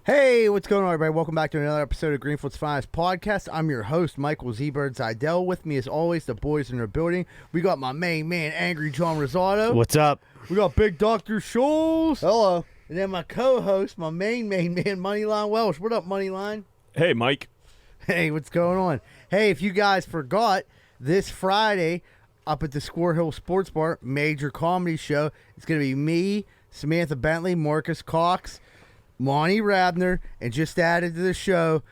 Hey, what's going on, everybody? Welcome back to another episode of Greenfield's Finest Podcast. I'm your host, Michael Z-Bird Zidell. With me, as always, the boys in the building. We got my main man, Angry John Rosado. What's up? We got Big Dr. Scholes. Hello. And then my co-host, my main man, Moneyline Welsh. What up, Moneyline? Hey, Mike. Hey, what's going on? Hey, if you guys forgot, this Friday, up at the Square Hill Sports Bar, major comedy show, it's going to be me, Samantha Bentley, Marcus Cox, Monty Rabner, and just added to the show,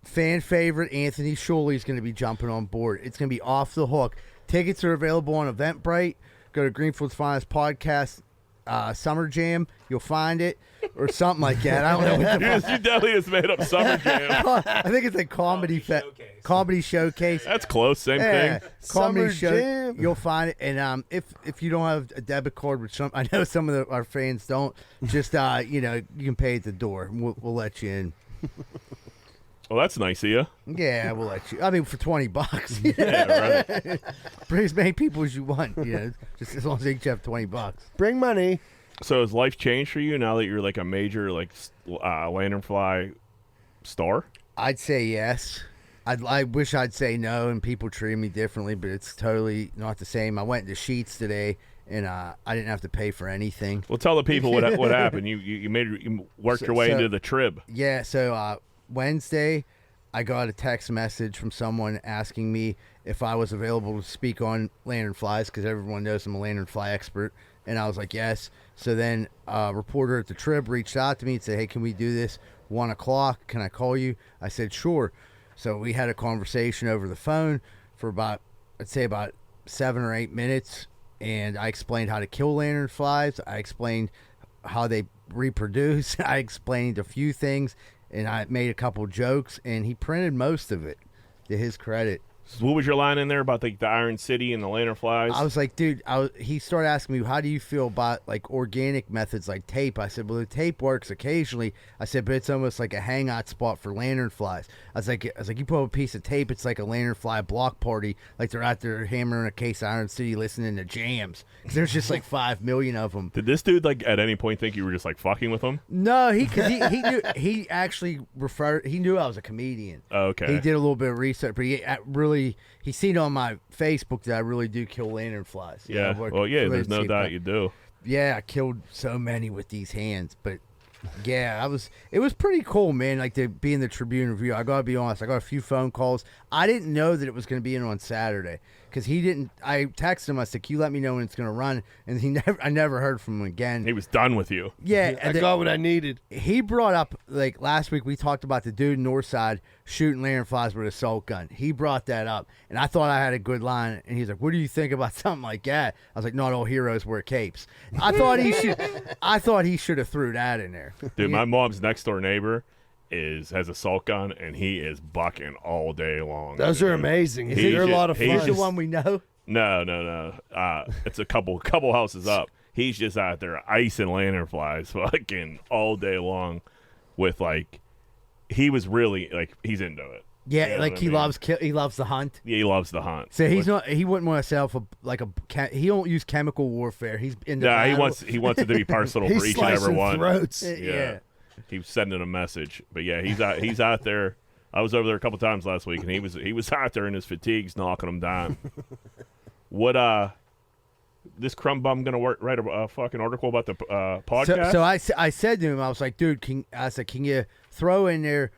fan favorite Anthony Shuley is going to be jumping on board. It's going to be off the hook. Tickets are available on Eventbrite. Go to Greenfield's Finest Podcast Summer Jam. You'll find it, or something like that. I don't know what the You definitely just made up Summer Jam. I think it's a comedy showcase. That's close. Same thing. Comedy Summer show. Jam. You'll find it, and if you don't have a debit card, which I know some of our fans don't, just you can pay at the door. We'll let you in. Well, that's nice of you. Yeah, we'll let you. I mean, for $20. Yeah, right. Bring as many people as you want. Just as long as they each have $20. Bring money. So has life changed for you now that you're like a major lanternfly star? I'd say yes. I wish I'd say no, and people treat me differently, but it's totally not the same. I went to Sheets today, and I didn't have to pay for anything. Well, tell the people what happened. You worked your way into the trib. Yeah, so Wednesday, I got a text message from someone asking me if I was available to speak on lanternflies, because everyone knows I'm a lanternfly expert, and I was like, yes. So then a reporter at the Trib reached out to me and said, hey, can we do this 1 o'clock? Can I call you? I said, sure. So we had a conversation over the phone for about 7 or 8 minutes, and I explained how to kill lanternflies. I explained how they reproduce. I explained a few things, and I made a couple jokes, and he printed most of it, to his credit. So what was your line in there about the Iron City and the lanternflies? I was like, dude, he started asking me, how do you feel about like organic methods like tape? I said, well, the tape works occasionally. I said, but it's almost like a hangout spot for lanternflies. I was like, you put a piece of tape, it's like a lanternfly block party. Like they're out there hammering a case of Iron City listening to jams. 'Cause there's just like 5 million of them. Did this dude like at any point think you were just like fucking with him? No, he knew, he actually he knew I was a comedian. Oh, okay. He did a little bit of research, but he seen on my Facebook that I really do kill lanternflies. Yeah. Well, yeah, there's no doubt you do. Yeah, I killed so many with these hands, but yeah, it was pretty cool, man. Like to be in the Tribune Review. I gotta be honest, I got a few phone calls. I didn't know that it was gonna be in on Saturday because he didn't. I texted him. I said, "Can you let me know when it's gonna run?" And I never heard from him again. He was done with you. Yeah, I got what I needed. He brought up, like last week we talked about the dude in Northside shooting lanternflies with a assault gun. He brought that up, and I thought I had a good line. And he's like, "What do you think about something like that?" I was like, "Not all heroes wear capes." I thought he should have threw that in there. Dude, my mom's next door neighbor has a salt gun, and he is bucking all day long. Those are amazing. He's They're a lot of he's fun. He's the one we know. No. It's a couple houses up. He's just out there icing lanternflies fucking all day long with like he was really like he's into it. Yeah, You know like what I he mean? loves the hunt. Yeah, he loves the hunt. So he wouldn't want to sell he don't use chemical warfare. He's into Yeah, battle. he wants it to be personal He's for each and every slicing one. throats. Yeah. He was sending a message, but yeah, he's out there. I was over there a couple times last week, and he was out there in his fatigues, knocking them down. What this crumb bum gonna write a fucking article about the podcast? So I said to him, I was like, dude, can you throw in there,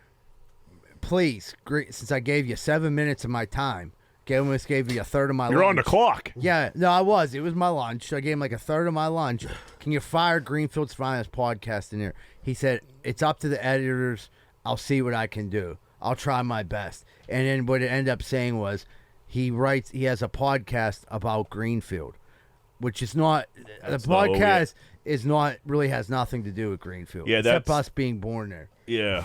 please? Great, since I gave you 7 minutes of my time, almost gave you a third of my. You're lunch. on the clock. Yeah, no, I was. It was my lunch. I gave him like a third of my lunch. Can you fire Greenfield's Finest Podcast in there? He said, it's up to the editors. I'll see what I can do. I'll try my best. And then what it ended up saying was he has a podcast about Greenfield, which is not, That's the not what podcast is not, really has nothing to do with Greenfield. Yeah, except that's- us being born there. Yeah.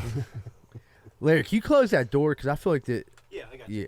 Larry, can you close that door? Because I feel like Yeah, I got you. yeah.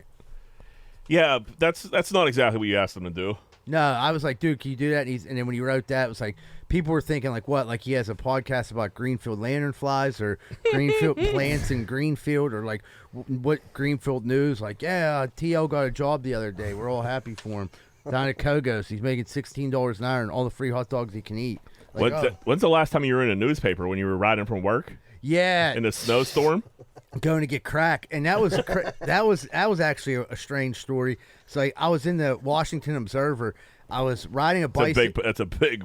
Yeah, that's not exactly what you asked him to do. No, I was like, dude, can you do that? And then when he wrote that, it was like, people were thinking, like, what? Like he has a podcast about Greenfield lanternflies or Greenfield plants in Greenfield or, like, what Greenfield news? Like, yeah, T.O. got a job the other day. We're all happy for him. Down at Kohls, he's making $16 an hour and all the free hot dogs he can eat. Like, When's the last time you were in a newspaper? When you were riding from work? Yeah. in a snowstorm. Going to get crack, and that was that was actually a strange story. So like, I was in the Washington Observer. I was riding a bicycle. That's a big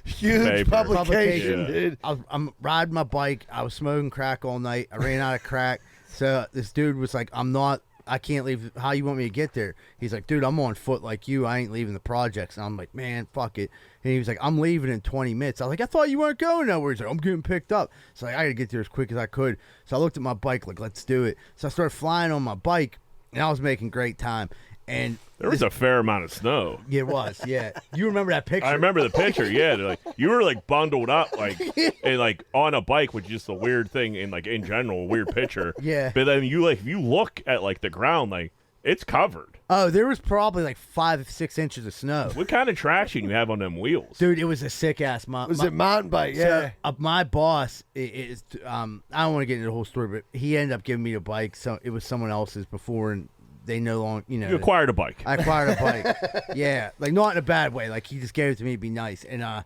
Huge paper. publication, Yeah. dude. I'm riding my bike. I was smoking crack all night. I ran out of crack. So this dude was like, I can't leave. How you want me to get there? He's like, dude, I'm on foot like you. I ain't leaving the projects. And I'm like, man, fuck it. And he was like, I'm leaving in 20 minutes. I was like, I thought you weren't going nowhere. He's like, I'm getting picked up. So like, I got to get there as quick as I could. So I looked at my bike like, let's do it. So I started flying on my bike, and I was making great time. And There was a fair amount of snow. it was, yeah. You remember that picture? I remember the picture. Yeah, like you were like bundled up, like and like on a bike, which is just a weird thing in like in general, a weird picture. Yeah. But then if you look at like the ground, like it's covered. Oh, there was probably like 5-6 inches of snow. What kind of traction you have on them wheels? Dude, it was a sick ass mountain. Was it mountain bike? Yeah. So, my boss is I don't want to get into the whole story, but he ended up giving me a bike. So it was someone else's before, and they no longer, You acquired a bike. I acquired a bike. Yeah, like not in a bad way. Like he just gave it to me to be nice. And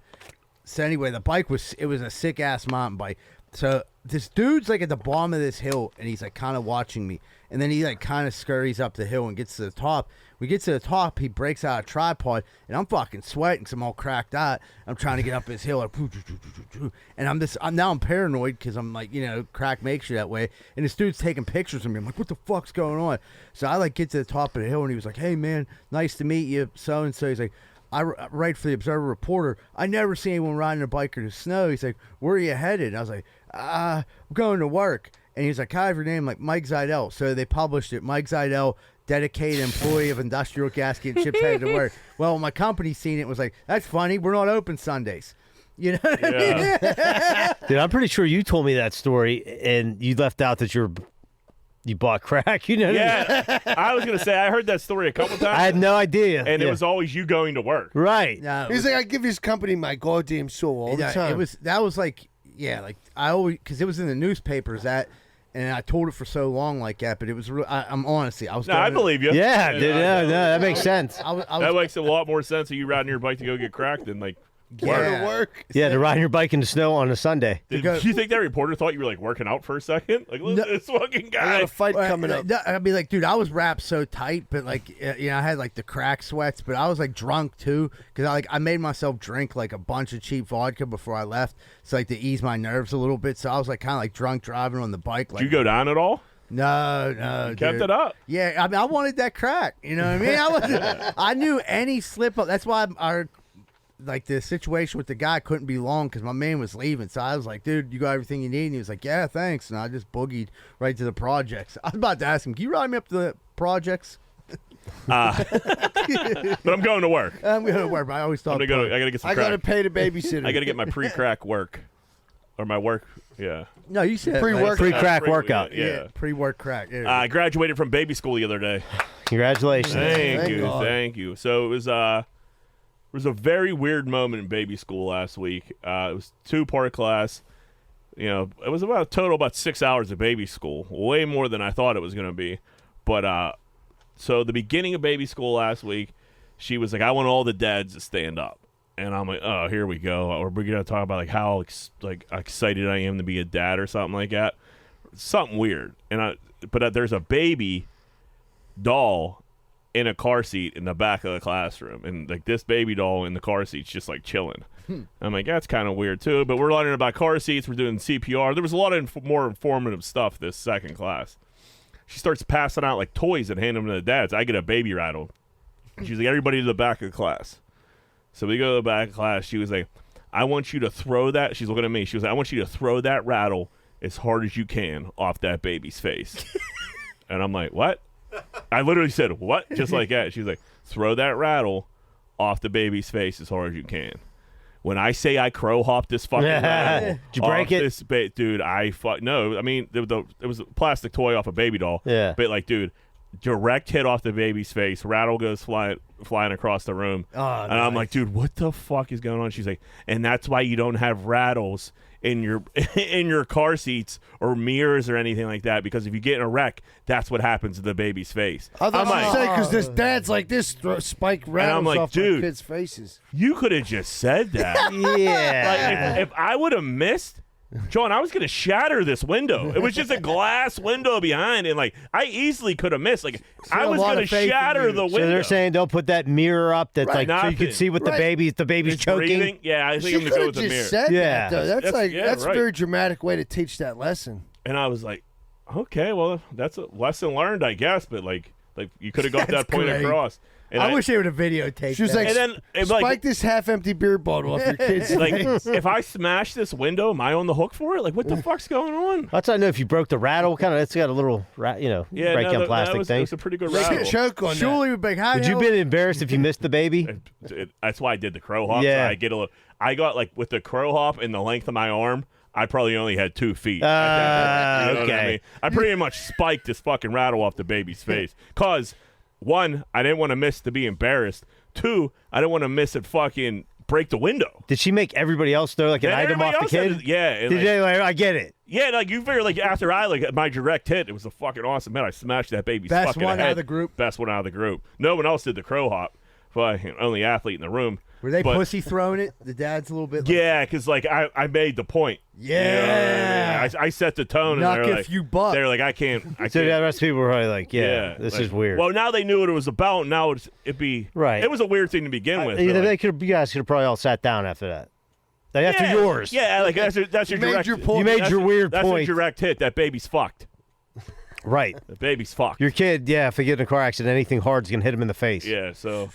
so anyway, the bike was a sick ass mountain bike. So this dude's like at the bottom of this hill, and he's like kind of watching me. And then he like kind of scurries up the hill and gets to the top. We get to the top, he breaks out a tripod, and I'm fucking sweating because I'm all cracked out. I'm trying to get up this hill, like, and I'm paranoid because I'm like, crack makes you that way. And this dude's taking pictures of me. I'm like, what the fuck's going on? So I like get to the top of the hill, and he was like, hey man, nice to meet you, so and so. He's like, I write for the Observer Reporter. I never see anyone riding a bike in the snow. He's like, where are you headed? And I was like, I'm going to work. And he's like, I have your name, like Mike Zidell. So they published it. Mike Zidell, dedicated employee of industrial gasket and chips, headed to work. Well, my company seen it, was like, that's funny. We're not open Sundays. You know what I mean? Dude, I'm pretty sure you told me that story, and you left out that you bought crack. You know what I mean? Yeah, I was gonna say I heard that story a couple times. I had no idea. and it was always you going to work. right. No, He's like, I give this company my goddamn soul all the time. that was like, yeah, like I always, because it was in the newspapers and I told it for so long like that, but it was real. I'm honestly, I was. No, I believe you. Yeah, dude, no, that makes sense. I was That makes a lot more sense of you riding your bike to go get cracked than like. Going to work. Yeah, to ride your bike in the snow on a Sunday. Did you think that reporter thought you were like working out for a second? Like, look at this fucking I guy. got a fight coming up. I'd be like, dude, I was wrapped so tight, but like, I had like the crack sweats, but I was like drunk too, because I made myself drink like a bunch of cheap vodka before I left, so like to ease my nerves a little bit. So I was like kind of like drunk driving on the bike. Like, Did you go down at all? No, Kept dude. it up. Yeah, I mean, I wanted that crack. You know what I mean? I knew any slip up. That's why like the situation with the guy couldn't be long because my man was leaving. So I was like, dude, you got everything you need? And he was like, yeah, thanks. And I just boogied right to the projects. I was about to ask him, can you ride me up to the projects? But I'm going to work. I'm going to work, but I always thought. I gotta get some I crack. got to pay the babysitter. I gotta get my pre-crack work, or my work. Yeah. No, you said Pre-work. Pre-crack Pre- workout. Yeah. pre-work crack. Yeah. I graduated from baby school the other day. Congratulations. Thank you, God. thank you. So it was a very weird moment in baby school last week. It was 2-part class. It was about 6 hours of baby school, way more than I thought it was going to be. But so the beginning of baby school last week, she was like, "I want all the dads to stand up," and I'm like, "Oh, here we go. Or we're going to talk about like how excited I am to be a dad or something like that, something weird." But there's a baby doll in a car seat in the back of the classroom, and like this baby doll in the car seat's just like chilling. I'm like, that's kind of weird too, but we're learning about car seats, we're doing CPR. There was a lot of more informative stuff this second class. She starts passing out like toys and handing them to the dads. I get a baby rattle. She's like, everybody to the back of the class. So we go to the back of class. She was like, I want you to throw that. She's looking at me. She was like, I want you to throw that rattle as hard as you can off that baby's face. And I'm like, what? I literally said, what? Just like that. She's like, throw that rattle off the baby's face as hard as you can. When I say I crow hopped this fucking rattle, Did you break it? Dude, no. I mean, it was a plastic toy off a baby doll. Yeah. But like, dude, direct hit off the baby's face. Rattle goes flying across the room. Oh, and I'm like, dude, what the fuck is going on? She's like, and that's why you don't have rattles in your car seats or mirrors or anything like that, because if you get in a wreck, that's what happens to the baby's face. I thought I'm you like, say because this dad's like this spike rattles like, off dude, my kids' faces. you could have just said that. Yeah. Like, if I would have missed, John, I was gonna shatter this window. It was just a glass window behind, and like I easily could have missed. Like I a was lot gonna of faith in shatter you. the window. So they're saying don't put that mirror up. That's Right. like so you can see what the baby's It's choking. breathing. Yeah, I think She I'm gonna could go have with the just mirror. said Yeah. that, though. That's right. a very dramatic way to teach that lesson. And I was like, okay, well, that's a lesson learned, I guess. But like you could have got that point great. across. And I wish they would have videotaped. She was that. like, And then, it, spike like- this half-empty beer bottle off your kid's like face. if I smash this window, am I on the hook for it? Like, what the fuck's going on? That's how I know if you broke the rattle. Kind of, it's got a little, break down plastic that thing. was a pretty good They rattle. could choke on that. Surely would be like, how Would the you hell- been embarrassed if you missed the baby? That's why I did the crow hop. Yeah. So I get a little. I got like with the crow hop and the length of my arm. I probably only had 2 feet. You know what I okay. mean? I pretty much spiked this fucking rattle off the baby's face. Cause 1, I didn't want to miss to be embarrassed. 2, I didn't want to miss it fucking break the window. Did she make everybody else throw like an And item off everybody the else had kid? it- yeah. and, Did like, they? Like, I get it. yeah, like you figure like after I like my direct hit, it was a fucking awesome hit. I smashed that baby's Best fucking one head. out of the group. Best one out of the group. No one else did the crow hop. Fucking only athlete in the room. Were they But- pussy throwing it? The dad's a little bit. Yeah, because like I made the point. Yeah. You know what I mean? I set the tone. Knock and they're if like, you buck. They're like, I can't. So the rest of people were probably like, this like- is weird. Well, now they knew what it was about. Now it'd be Right. It was a weird thing to begin with. you but, like, guys could have probably all sat down after that. Like, after yeah, yours. Yeah, like that's your made direct. your point. You made that's your weird that's point. your direct hit. That baby's fucked. Right. The baby's fucked. Your kid, if they get in a car accident, anything hard's going to hit him in the face. Yeah, so,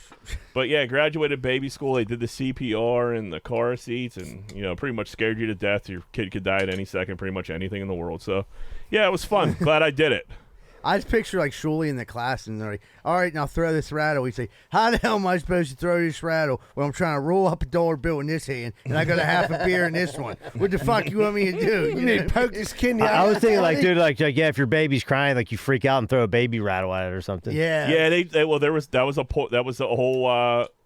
but yeah, graduated baby school. They did the CPR and the car seats, and pretty much scared you to death. Your kid could die at any second, pretty much anything in the world. So, yeah, it was fun. Glad I did it. I just picture like Shuley in the class, and they're like, "All right, now throw this rattle." We say, "How the hell am I supposed to throw this rattle?" Well, I'm trying to roll up a dollar bill in this hand, and I got a half a beer in this one. What the fuck you want me to do? You need to poke this kid in the I eye. was thinking, like, dude, if your baby's crying, like, you freak out and throw a baby rattle at it or something. Yeah, Yeah, that was a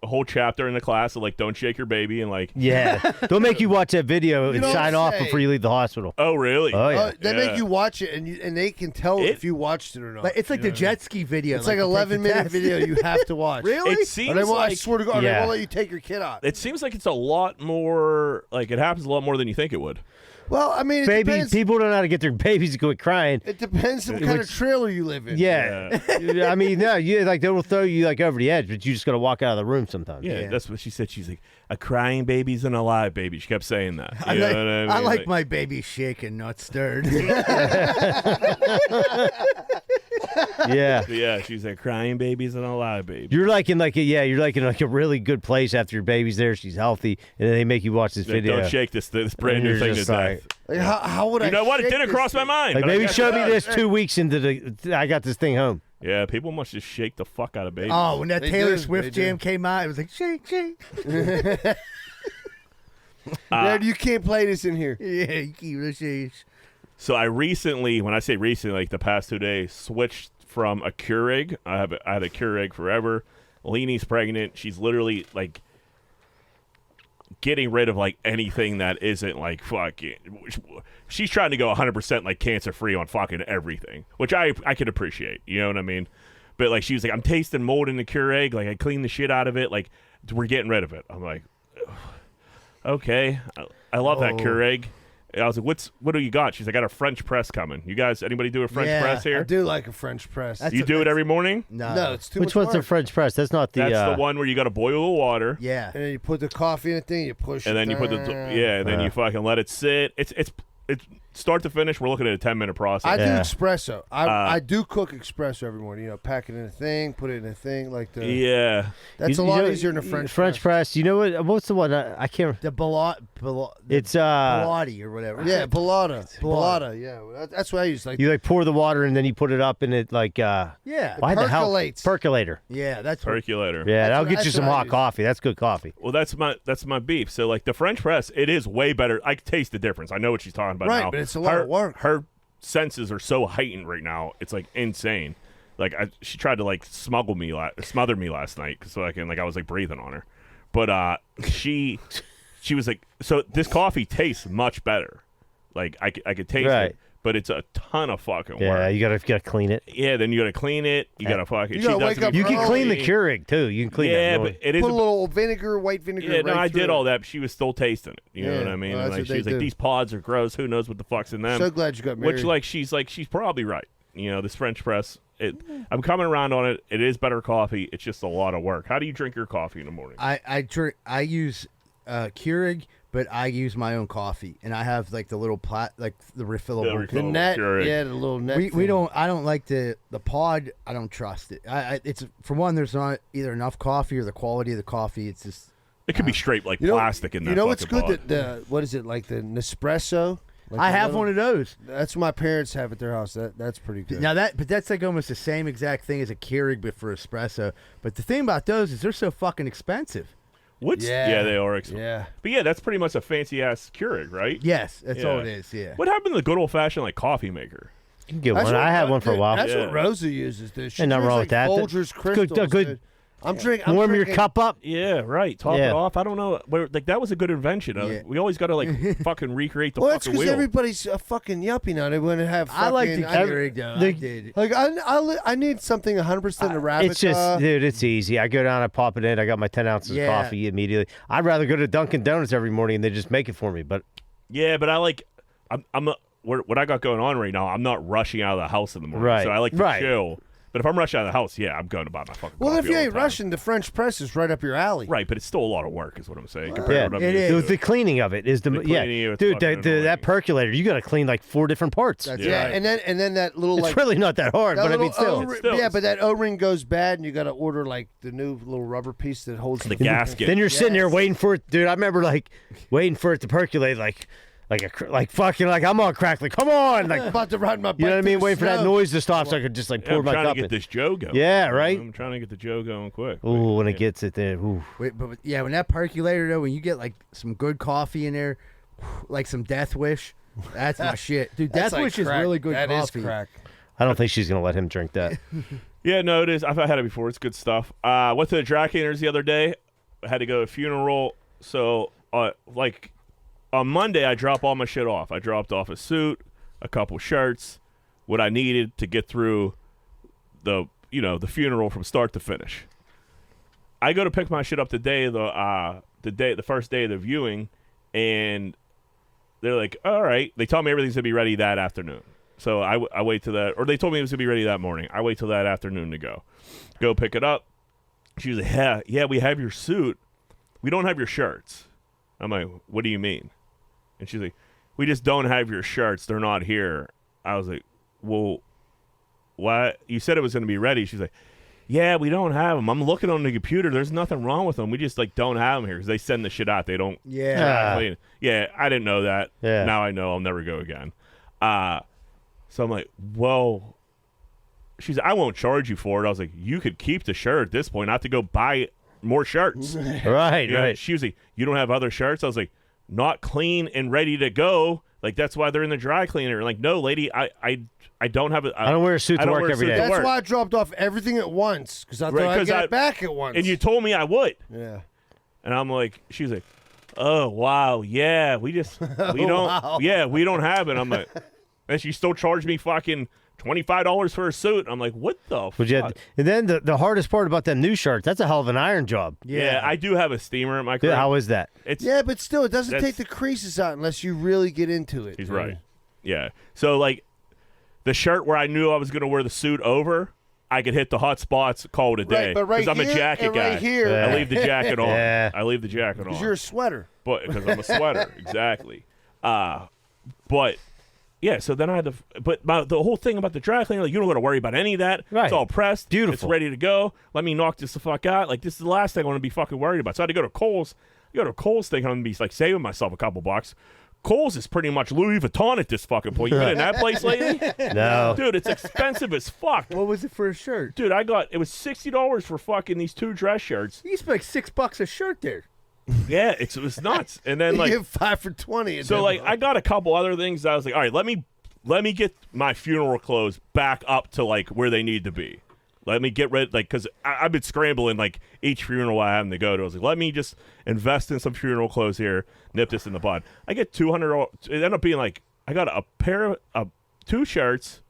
whole chapter in the class of like don't shake your baby and like. Yeah. They'll make you watch that video and don't sign off say. before you leave the hospital. Oh really? Oh, yeah. They Yeah. make you watch it, and they can tell if you watched it or not. Like, it's like the jet ski video. it's like to an take the 11-minute test. video you have to watch. Really? It Or seems they won't, I like swear to God, they Yeah. won't let you take your kid out. it seems like it's a lot more like it happens a lot more than you think it would. Well, I mean, it depends. People don't know how to get their babies to quit crying. It depends on what kind of trailer you live in. Yeah. I mean, no, they will throw you like over the edge, but you just got to walk out of the room sometimes. Yeah, that's what she said. She's like, a crying baby's an alive baby. She kept saying that. I You like, know what I mean? I like my baby shaken, not stirred. Yeah. Yeah, she's like, crying baby's an alive baby. You're like in a really good place after your baby's there. She's healthy, and then they make you watch this Like, video. don't shake this brand And new you're thing to just death. Like, how would I? You know what? It shake didn't this cross my thing? mind. Like but I maybe guess show it me does. this 2 weeks into I got this thing home. Yeah, people must just shake the fuck out of babies. Oh, when that They Taylor do, Swift they do. jam came out, it was like shake, shake. Dad, you can't play this in here. Yeah, you keep the shake. So I recently, when I say recently, like the past 2 days, switched from a Keurig. I had a Keurig forever. Leanie's pregnant. She's literally like getting rid of like anything that isn't like fucking. She's trying to go 100% like cancer free on fucking everything, which I can appreciate. You know what I mean? But like she was like, I'm tasting mold in the Keurig. Like I cleaned the shit out of it. Like we're getting rid of it. I'm like, okay. I love that Keurig. And I was like, what do you got? She's like, I got a French press coming. You guys, anybody do a French Yeah, press I here? do like a French press. That's You do it every morning? No, it's too Which much one's the work. French press? That's not the. That's the one where you got to boil the water. Yeah. And then you put the coffee in the thing, you push And it then you put the down. and then you fucking let it sit. It's start to finish. We're looking at a 10-minute process. I do Yeah. espresso. I do cook espresso every morning. You know, pack it in a thing, put it in a thing like the. yeah, That's You- a you lot know, easier than a French French press. You know what? What's the one? I can't. The It's Bilotti or whatever. Yeah, Pilata. Pilata. Pilata. Yeah, that's what I use. Like you like pour the water and then you put it up in it like Yeah. why the hell percolates. percolator? Yeah, that's what, percolator. Yeah, that'll what- get you that's some what I hot use. coffee. That's good coffee. Well, that's my beef. So like the French press, it is way better. I can taste the difference. I know what she's talking about Right, now. but it's a lot of work. Her senses are so heightened right now. It's like insane. Like she tried to like smother me last night so I was like breathing on her. But she was like, so this coffee tastes much better. Like I could taste Right. it. but it's a ton of fucking Yeah, work. you gotta clean it. Yeah, then you gotta clean it. You gotta fucking. You gotta wake up You can early. clean the Keurig too. You can clean Yeah, that. but it is. Put a little vinegar, white vinegar. Yeah, no, right I through did it. all that, but she was still tasting it. You know Yeah, what I mean? well, And, that's like, what she they was like, do. these pods are gross. Who knows what the fuck's in them? So glad you got married. Which, like, she's probably right. You know, this French press. I'm coming around on it. It is better coffee. It's just a lot of work. How do you drink your coffee in the morning? I use Keurig, but I use my own coffee, and I have like the little the refillable. the net, Keurig. yeah, the little net. We thing. don't. I don't like the pod. I don't trust it. It's for one. There's not either enough coffee or the quality of the coffee. It's just. It could be straight like You know, plastic in that. You know what's fucking good? pod. The what is it like the Nespresso? Like I the have little- one of those. That's what my parents have at their house. That's pretty good. Now but that's like almost the same exact thing as a Keurig, but for espresso. But the thing about those is they're so fucking expensive. What's Yeah. yeah, they are expensive. Yeah. But yeah, that's pretty much a fancy ass Keurig, right? Yes, that's all Yeah. it is. Yeah. What happened to the good old fashioned like coffee maker? You can get That's one. what I had Ro- one for a dude, while. That's Yeah. what Rosa uses, dude. She Ain't nothing drinks, wrong like with that. Folgers Good- crystals, good- dude. I'm drinking. Warm your cup up. Yeah, right. Top Yeah. it off. I don't know. Like that was a good invention. Yeah. We always got to like fucking recreate the Well, that's fucking because wheel. everybody's a fucking yuppie now. They want to have. I like the fucking- Keurig though. the- I did. Like I need something 100% Arabica. It's just, dude, it's easy. I go down, I pop it in. I got my 10 ounces Yeah. of coffee immediately. I'd rather go to Dunkin' Donuts every morning and they just make it for me. But Yeah, but I like. I'm not. What I got going on right now, I'm not rushing out of the house in the morning. Right, So I like to right. chill. But if I'm rushing out of the house, yeah, I'm going to buy my fucking Well, coffee if you all ain't the time. rushing, the French press is right up your alley. Right, but it's still a lot of work, is what I'm saying. yeah, Compared to what I'm it used is. to. the cleaning of it is the, The yeah, cleaning, it's dude. fucking That annoying. percolator, you got to clean like 4 different parts. That's Yeah, right. and then that little It's like really not that hard, that but I mean, little still. O-ring- Still, yeah, it's- but that O-ring goes bad, and you got to order like the new little rubber piece that holds The gasket. Then you're sitting there Yes. waiting for it, dude. I remember like waiting for it to percolate, like fucking like I'm on crack. Like, come on, like I'm about to ride my bike. you know what I through mean? the Waiting for that snow. noise to stop so I could just like Yeah, pour I'm my trying to cup get in. this Joe going. Yeah, right? I'm trying to get the Joe going quick. Ooh, when Yeah. it gets it there. Ooh. Wait, but yeah, when that percolator though, when you get like some good coffee in there, like some Death Wish, that's my shit, dude. That's Death like Wish is crack. really good That is coffee. crack. I don't think she's gonna let him drink that. Yeah, no, it is. I've had it before. It's good stuff. Went to the dry cleaners the other day. I had to go to a funeral. So, like, on Monday, I drop all my shit off. I dropped off a suit, a couple shirts, what I needed to get through the funeral from start to finish. I go to pick my shit up the first day of the viewing, and they're like, all right. They tell me everything's going to be ready that afternoon. So I wait till that, or they told me it was going to be ready that morning. I wait till that afternoon to go. Go pick it up. She was like, yeah, we have your suit. We don't have your shirts. I'm like, what do you mean? And she's like, we just don't have your shirts. They're not here. I was like, well, what? You said it was going to be ready. She's like, yeah, we don't have them. I'm looking on the computer. There's nothing wrong with them. We just like don't have them here because they send the shit out. They don't. Yeah. Ah. Yeah, I didn't know that. Yeah. Now I know. I'll never go again. So I'm like, well, she's like, I won't charge you for it. I was like, you could keep the shirt at this point. I have to go buy more shirts. Right, You know, right. She was like, you don't have other shirts? I was like, not clean and ready to go. Like, that's why they're in the dry cleaner. Like, no, lady, I don't have it. I don't wear a suit I to don't work wear a every suit day. to That's work. why I dropped off everything at once because I thought Right, I'd 'cause get I- it back at once. And you told me I would. yeah. And I'm like, she's like, oh, wow, yeah, we don't, wow. yeah, we don't have it. I'm like, and she still charged me fucking $25 for a suit. I'm like, what the Would you fuck? and then the hardest part about them new shirts, that's a hell of an iron job. Yeah, I do have a steamer at my Dude, crib. how is that? It's Yeah, but still, it doesn't That's- take the creases out unless you really get into it. He's right. Yeah. So like the shirt where I knew I was going to wear the suit over, I could hit the hot spots, call it a day. Right, but right I'm a here jacket and guy. right here- Yeah. I leave the jacket on. Yeah. I leave the jacket on. Because you're a sweater. But because I'm a sweater, exactly. But yeah, so then I had to. But the whole thing about the dry cleaner, like, you don't got to worry about any of that. Right. It's all pressed. Beautiful. It's ready to go. Let me knock this the fuck out. Like, this is the last thing I want to be fucking worried about. So I had to go to Kohls. I go to Kohls thinking I'm gonna be like saving myself a couple bucks. Kohls is pretty much Louis Vuitton at this fucking point. You been in that place lately? No. Dude, it's expensive as fuck. What was it for a shirt? Dude, it was $60 for fucking these 2 dress shirts. You spent like $6 a shirt there. Yeah, it was nuts. And then You like, get 5 for 20. so like, I got a couple other things that I was like, all right, let me get my funeral clothes back up to like where they need to be. Let me get rid, like, because I've been scrambling like each funeral I have to go to. I was like, let me just invest in some funeral clothes here, nip this in the bud. I get $200. It ended up being like, I got a pair of 2 shirts,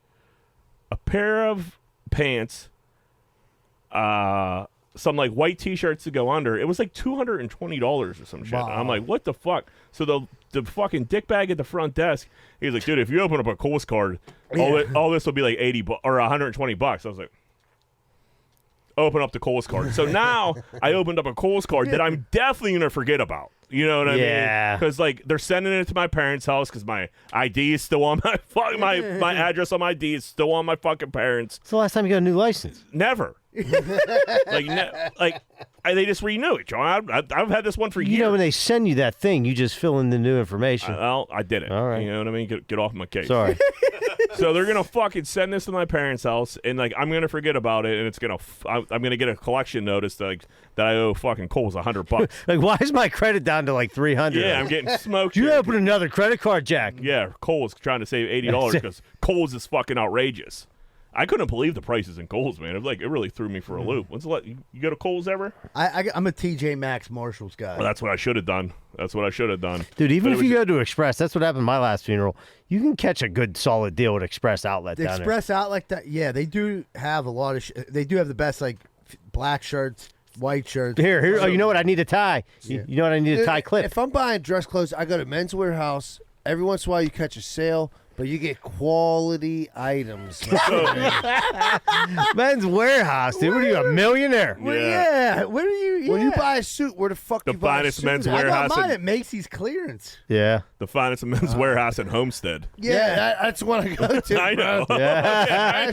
a pair of pants, some like white T-shirts to go under. It was like $220 or some shit. Wow. And I'm like, what the fuck? So the fucking dickbag at the front desk, he's like, dude, if you open up a Kohls card, all this will be like $80 or $120. I was like, open up the Kohls card. So now I opened up a Kohls card that I'm definitely gonna forget about. You know what I mean? Because like they're sending it to my parents' house because my ID is still on my address on my ID is still on my fucking parents. It's the last time you got a new license. Never. They just renew it, John. I've had this one for years. You know, when they send you that thing, you just fill in the new information. I did it. All right. You know what I mean? Get off my case. Sorry. So they're gonna fucking send this to my parents' house, and like I'm gonna forget about it, and it's gonna I'm gonna get a collection notice that I owe fucking Kohls $100. Like, why is my credit down to like 300? Yeah, I'm getting smoked. You here. open another credit card, Jack. Yeah, Kohls trying to save $80 because Kohls is fucking outrageous. I couldn't believe the prices in Kohls, man. It really threw me for a loop. You go to Kohls ever? I'm a TJ Maxx Marshalls guy. Well, that's what I should have done. Dude, even if you go to Express, that's what happened at my last funeral. You can catch a good, solid deal at Express Outlet The down Express Outlet, yeah, they do have a lot of. They do have the best like black shirts, white shirts. Here. Oh, you know what? I need a tie. You know what? I need a tie clip. If I'm buying dress clothes, I go to Men's Warehouse. Every once in a while, you catch a sale, but you get quality items. Men's Warehouse, dude. What are you, a millionaire? Well, yeah. Where do you? Yeah. When you buy a suit, where the fuck The you buy a finest suit men's at? I warehouse got mine in- at Macy's clearance. Yeah. The finest men's warehouse in Homestead. Yeah, that's what I go to. I know. Bro. Yeah.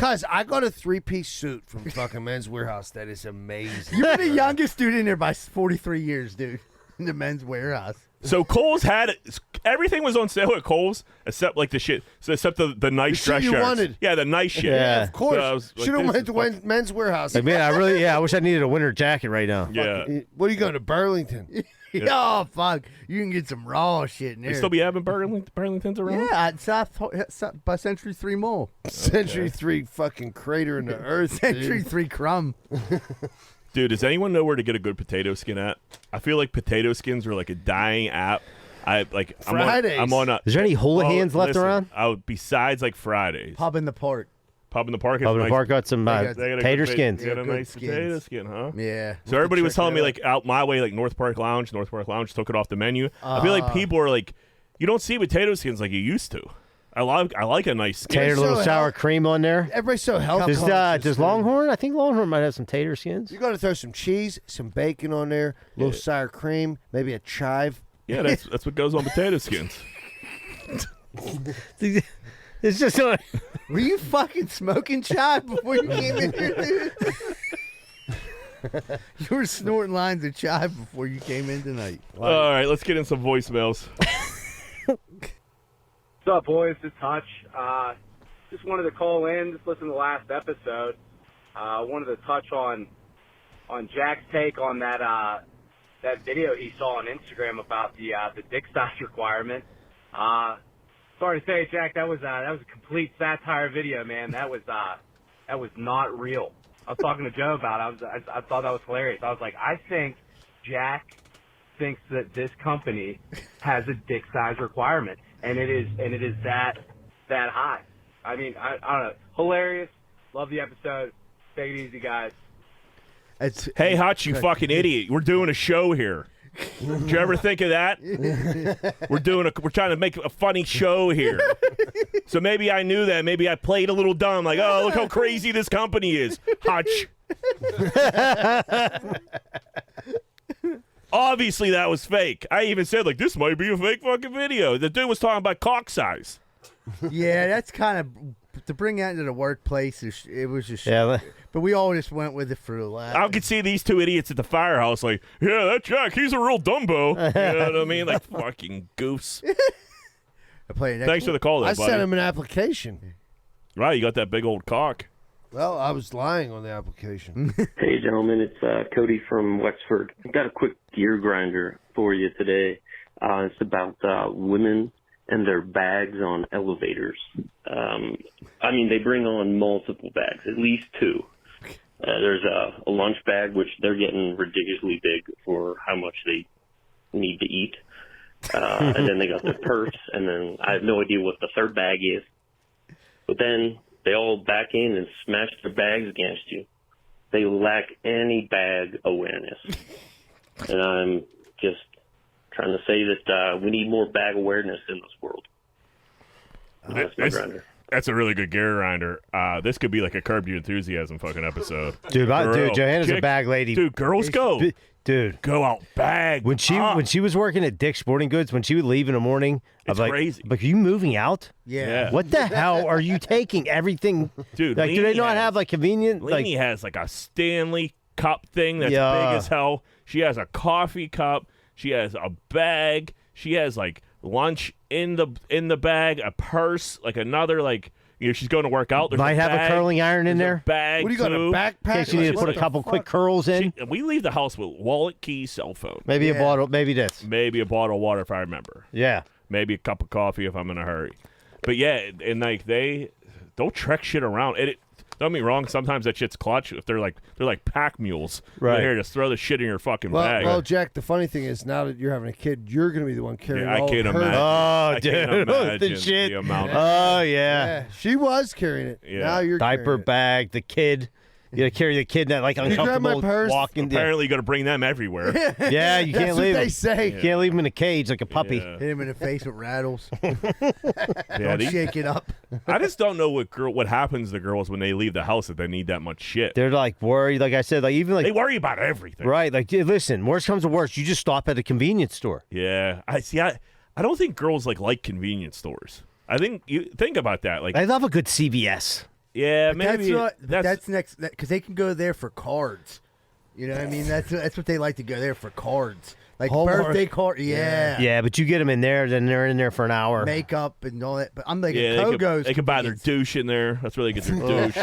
Cause I got a 3-piece suit from fucking Men's Warehouse that is amazing. You've been the youngest dude in there by 43 years, dude. In the Men's Warehouse. So Kohls had everything was on sale at Kohls except like the shit. So except the nice shit dress you shirts. wanted. Yeah, the nice shit. Yeah. Of course. So I was like, Should have this went is to fucking- Men's Warehouse. Like, man, I wish I needed a winter jacket right now. Yeah. What are you going to Burlington? Oh fuck! You can get some raw shit in there. They still be having Burlingtons around? yeah, at South by Century 3 Mall. Century 3 fucking crater in the earth. Century dude. 3 Crumb. Dude, does anyone know where to get a good potato skin at? I feel like potato skins are like a dying app. Fridays. I'm on a. Is there any hula hands left listen, around? Besides like Fridays. Pub in the Park. Pub in the Park. Is Pub in the nice. Park got some They got tater good- skins. They got a Good nice skins. potato skin, huh? Yeah. So everybody was Check telling that me out. like out my way, like North Park Lounge took it off the menu. I feel like people are like, you don't see potato skins like you used to. I like a nice skin. Tater, so little sour healthy. cream on there. Everybody's so healthy. Does Longhorn? I think Longhorn might have some tater skins. You got to throw some cheese, some bacon on there, a little sour cream, maybe a chive. Yeah, that's what goes on potato skins. It's just like, Were you fucking smoking chive before you came in here, dude? You were snorting lines of chive before you came in tonight. All right, let's get in some voicemails. What's up, boys? It's Hutch. Just wanted to call in, just listen to the last episode. Wanted to touch on Jack's take on that video he saw on Instagram about the dick size requirement. Sorry to say, Jack, that was a complete satire video, man. That was not real. I was talking to Joe about it. I thought that was hilarious. I was like, I think Jack thinks that this company has a dick size requirement, and it is that high. I mean, I don't know. Hilarious. Love the episode. Take it easy, guys. Hey, Hutch, you fucking idiot. We're doing a show here. Did you ever think of that? We're trying to make a funny show here. So maybe I knew that. Maybe I played a little dumb. Like, oh, look how crazy this company is. Hutch. Obviously, that was fake. I even said, like, this might be a fake fucking video. The dude was talking about cock size. Yeah, that's kind of to bring that into the workplace. It was just, yeah. but we all just went with it for the laugh. I could see these two idiots at the firehouse, like, yeah, that Jack, he's a real Dumbo. You know what I mean? Like, fucking goofs. Thanks for the call, though, I buddy. sent him an application. Right, you got that big old cock. Well, I was lying on the application. Hey, gentlemen, it's Cody from Wexford. I've got a quick gear grinder for you today. It's about women and their bags on elevators. I mean, they bring on multiple bags, at least 2. There's a lunch bag, which they're getting ridiculously big for how much they need to eat. And then they got their purse, and then I have no idea what the third bag is. But then they all back in and smash their bags against you. They lack any bag awareness. And I'm just trying to say that we need more bag awareness in this world. That's my grinder. That's a really good gear grinder. This could be like a Curb Your Enthusiasm fucking episode. Dude, Johanna's a bag lady. Dude, girls go. Dude, go out bag. When she was working at Dick's Sporting Goods, when she would leave in the morning, it's crazy. Like, are you moving out? Yeah. What the hell are you taking? Everything, dude. Like, do they not have like convenient? Lainey has like a Stanley cup thing that's big as hell. She has a coffee cup. She has a bag. She has like lunch in the bag, a purse, like another like. She's going to work out. There's might have a curling iron in there. Bag. What do you got, a backpack? In case you need to put a couple quick curls in. We leave the house with wallet, keys, cell phone. Maybe a bottle. Maybe this. Maybe a bottle of water if I remember. Yeah. Maybe a cup of coffee if I'm in a hurry. But yeah, and like they'll trek shit around. And don't get me wrong. Sometimes that shit's clutch. If they're like pack mules, right here, just throw the shit in your fucking bag. Well, Jack. The funny thing is, now that you're having a kid, you're going to be the one carrying. I can't her. imagine. Oh, dude, can't imagine the shit. The amount. Oh yeah. Yeah, she was carrying it. Yeah. Now you're diaper carrying it. bag, the kid. You got to carry the kid in that like grab my uncomfortable purse? walking. Apparently, you got to bring them everywhere. Yeah, you can't That's leave what they him. say. You can't leave him in a cage like a puppy. Yeah. Hit him in the face with rattles. Yeah, Don't shake it up. I just don't know what happens to girls when they leave the house if they need that much shit. They're like worried, like I said, like even like They worry about everything. right, like dude, listen, worst comes to worst, you just stop at a convenience store. Yeah, I see. I don't think girls like convenience stores. I think you think about that. Like, I love a good CVS. yeah, But maybe that's next because they can go there for cards. You know what I mean? That's what they like to go there for cards, like Hallmark. birthday card. Yeah. Yeah, but you get them in there, then they're in there for an hour. Makeup and all that. But I'm like, yeah, they could buy their douche in there. That's where they get their douche.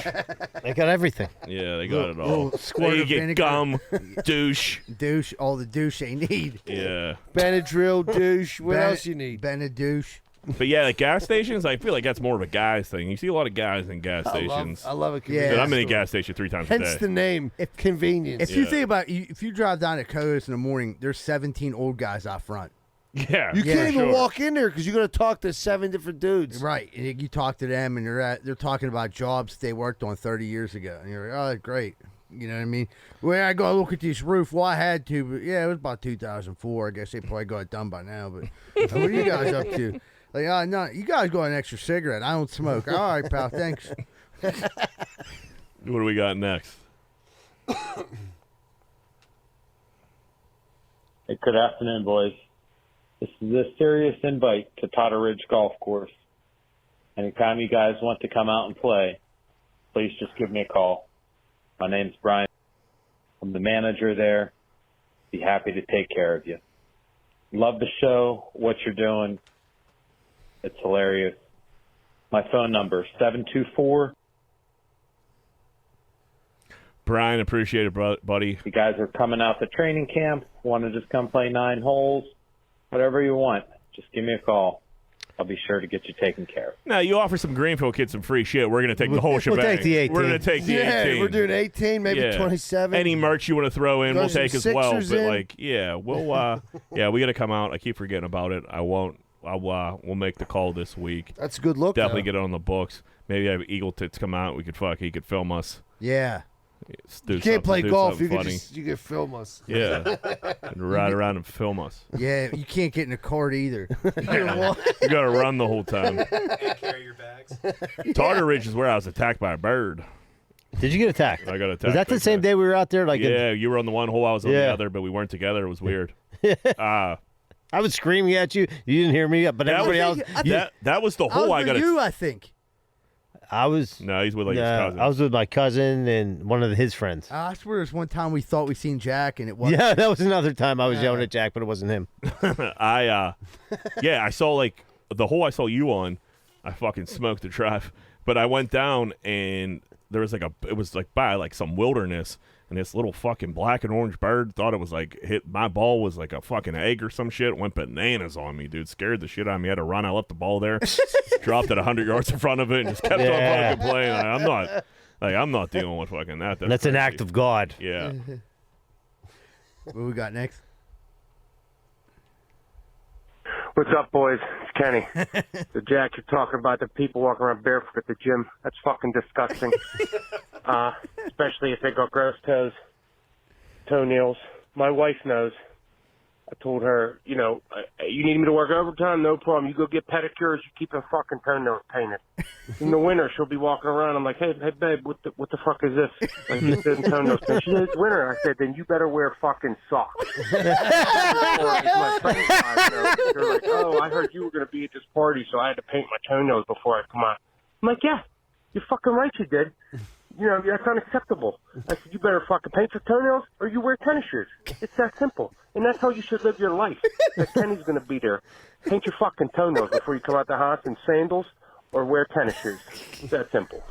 They got everything. Yeah, they got it all. little squirt They of get vinegar. gum, douche. douche, all the douche they need. Yeah, Benadryl, douche. What else you need? Benadouche. but yeah, like gas stations, I feel like that's more of a guys thing. You see a lot of guys in gas stations. I love it. Yeah. But I'm in a gas station 3 times a Hence day. the name. Convenience. If you think about if you drive down to Kohls in the morning, there's 17 old guys out front. Yeah, you can't even sure. walk in there because you're going to talk to 7 different dudes. Right. And you talk to them and they're talking about jobs they worked on 30 years ago. And you're like, oh, that's great. You know what I mean? Well, I go look at this roof. Well, I had to, but yeah, it was about 2004. I guess they probably got it done by now. But what are you guys up to? Like, oh, no, you guys got an extra cigarette. I don't smoke. All right, pal, thanks. What do we got next? Hey, good afternoon, boys. This is a serious invite to Potter Ridge Golf Course. Anytime you guys want to come out and play, please just give me a call. My name's Brian. I'm the manager there. Be happy to take care of you. Love the show, what you're doing. It's hilarious. My phone number, 724. Brian, appreciate it, buddy. You guys are coming out to training camp, want to just come play 9 holes, whatever you want, just give me a call. I'll be sure to get you taken care of. Now, you offer some Greenfield kids some free shit. We're going to take the whole shebang. We'll take the 18. We're going to take the 18. Yeah, we're doing 18, maybe 27. Any merch you want to throw in, Throw we'll take some as well. But Sixers in. like, yeah, we'll we got to come out. I keep forgetting about it. I won't. We'll make the call this week. That's a good look. Definitely though. get it on the books. Maybe have Eagle Tits come out. He could film us. Yeah. You can't play golf. You can film us. Yeah, and ride around and film us. Yeah, you can't get in a cart either. You gotta walk. You got to run the whole time. And carry your bags. Tartar Ridge is where I was attacked by a bird. Did you get attacked? I got attacked. Was that the same day we were out there? Like, yeah, you were on the one hole, I was on the Yeah. other, but we weren't together. It was weird. I was screaming at you. You didn't hear me, but That everybody was- else. that was the hole I got. you, I think. I was. No, he's with like his cousin. I was with my cousin and one of his friends. I swear there's one time we thought we seen Jack and it wasn't. Yeah, that was another time I was yelling at Jack, but it wasn't him. I saw like the hole I saw you on. I fucking smoked the drive, but I went down and there was it was like by like some wilderness, and this little fucking black and orange bird thought it was like hit my ball was like a fucking egg or some shit. Went bananas on me, dude. Scared the shit out of me. I had to run. I left the ball there, dropped it 100 yards in front of it, and just kept on fucking playing. I'm not dealing with fucking that. That's an crazy. act of God. Yeah. What we got next? What's up, boys? It's Kenny. So, Jack, you're talking about the people walking around barefoot at the gym. That's fucking disgusting. Especially if they got gross toenails. My wife knows. I told her, you need me to work overtime? No problem. You go get pedicures. You keep her fucking toenails painted. In the winter, she'll be walking around. I'm like, hey, babe, what the fuck is this? Like, get the toenails painted. She said, it's winter. I said, then you better wear fucking socks. My friends they're like, oh, I heard you were going to be at this party, so I had to paint my toenails before I come out. I'm like, yeah, you're fucking right you did. That's unacceptable. I said, you better fucking paint your toenails or you wear tennis shoes. It's that simple. And that's how you should live your life. Like Kenny's going to be there. Paint your fucking toenails before you come out the house in sandals or wear tennis shoes. It's that simple.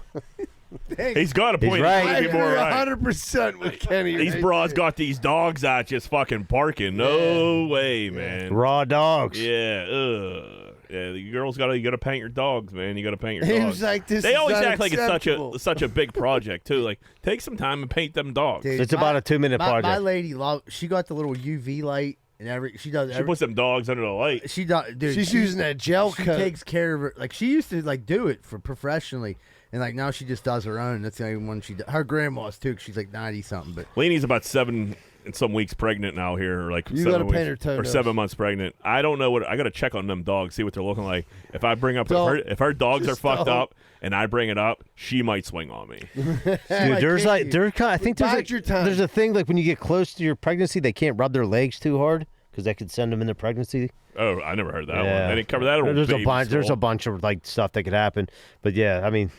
He's got a point. He's right. I He's more right. 100% with Kenny. These bras got these dogs out just fucking barking. No way, man. Raw dogs. Yeah. Yeah, the girls you gotta paint your dogs, man. You gotta paint your He dogs. was like, this they is always act like it's unacceptable. such a big project too. Like, take some time and paint them dogs. Dude, It's about a 2-minute project. My lady, she got the little UV light and she does. She puts them dogs under the light. She does, dude. She's using that gel She coat. takes care of her. Like she used to do it for professionally, and like now she just does her own. That's the only one she does. Her grandma's too. 'Cause she's like 90 something. But Lainey's about 7 and some weeks pregnant now here, or like You 7 gotta weeks, paint her or toenails. 7 months pregnant. I don't know I gotta check on them dogs, see what they're looking like. If I bring up if her dogs are Just fucked don't. up and I bring it up, she might swing on me. Dude, there's I think Bide your time. there's a thing like when you get close to your pregnancy, they can't rub their legs too hard because that could send them into pregnancy. Oh, I never heard that one. They didn't cover that. There's a bunch of like stuff that could happen, but yeah, I mean,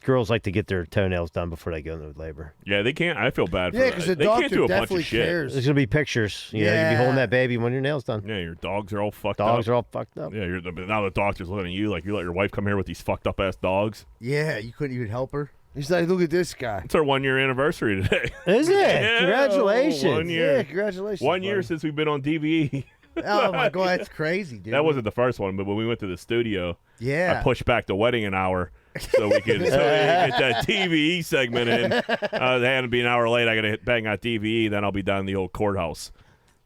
girls like to get their toenails done before they go into labor. Yeah, they can't. I feel bad for Yeah, that. because the They can't doctor do a bunch definitely of shit. cares. There's gonna be pictures. You know, you'll be holding that baby when your nails done. Yeah, your dogs are all fucked Dogs up. are all fucked up. Yeah, but now the doctor's looking at you like you let your wife come here with these fucked up ass dogs. yeah, you couldn't even help her. He's like, look at this guy. It's our 1 year anniversary today. Is it? Yeah, Congratulations. 1 year. Yeah, congratulations. 1 year buddy. since we've been on DVE. Oh my god, that's crazy, dude. That wasn't the first one, but when we went to the studio, Yeah. I pushed back the wedding an hour so we could get that TVE segment in. They had to be an hour late. I got to bang out DVE, then I'll be down in the old courthouse.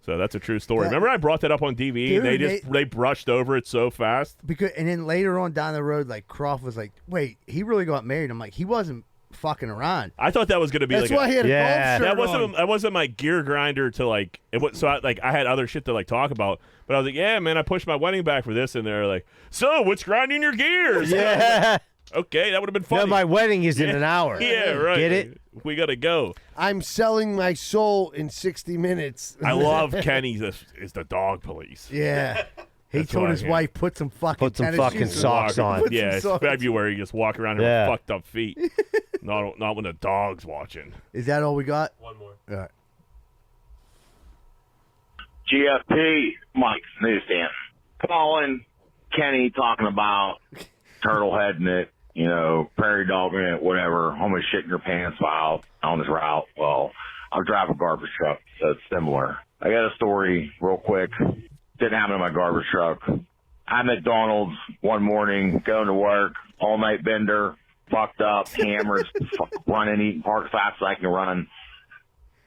So that's a true story. Remember I brought that up on DVE? Dude, they brushed over it so fast. Because and then later on down the road, like Croft was like, "Wait, he really got married?" I'm like, "He wasn't fucking around." I thought that was going to be That's like why he had a golf shirt on. that wasn't my gear grinder to like it was, so I had other shit to like talk about, but I was like, yeah, man, I pushed my wedding back for this, and they're like, so what's grinding your gears? Yeah. Okay, that would have been funny. No, my wedding is in an hour. Yeah, right. Get it? We gotta go. I'm selling my soul in 60 minutes. I love Kenny is the dog police. Yeah. He That's told what I his hear. wife put some fucking Put some tennis shoes fucking socks on. Put some Yeah, it's socks. February. You just walk around here Yeah. with fucked up feet. not when the dog's watching. Is that all we got? One more. All right. GFP, Mike's newsstand. Calling Kenny talking about turtle heading it, prairie dogging it, whatever, almost shitting your pants while on his route. Well, I drive a garbage truck, so it's similar. I got a story real quick. Didn't happen in my garbage truck. I'm at Donald's one morning, going to work, all-night bender, fucked up, hammers, running, eating park fast as I can run.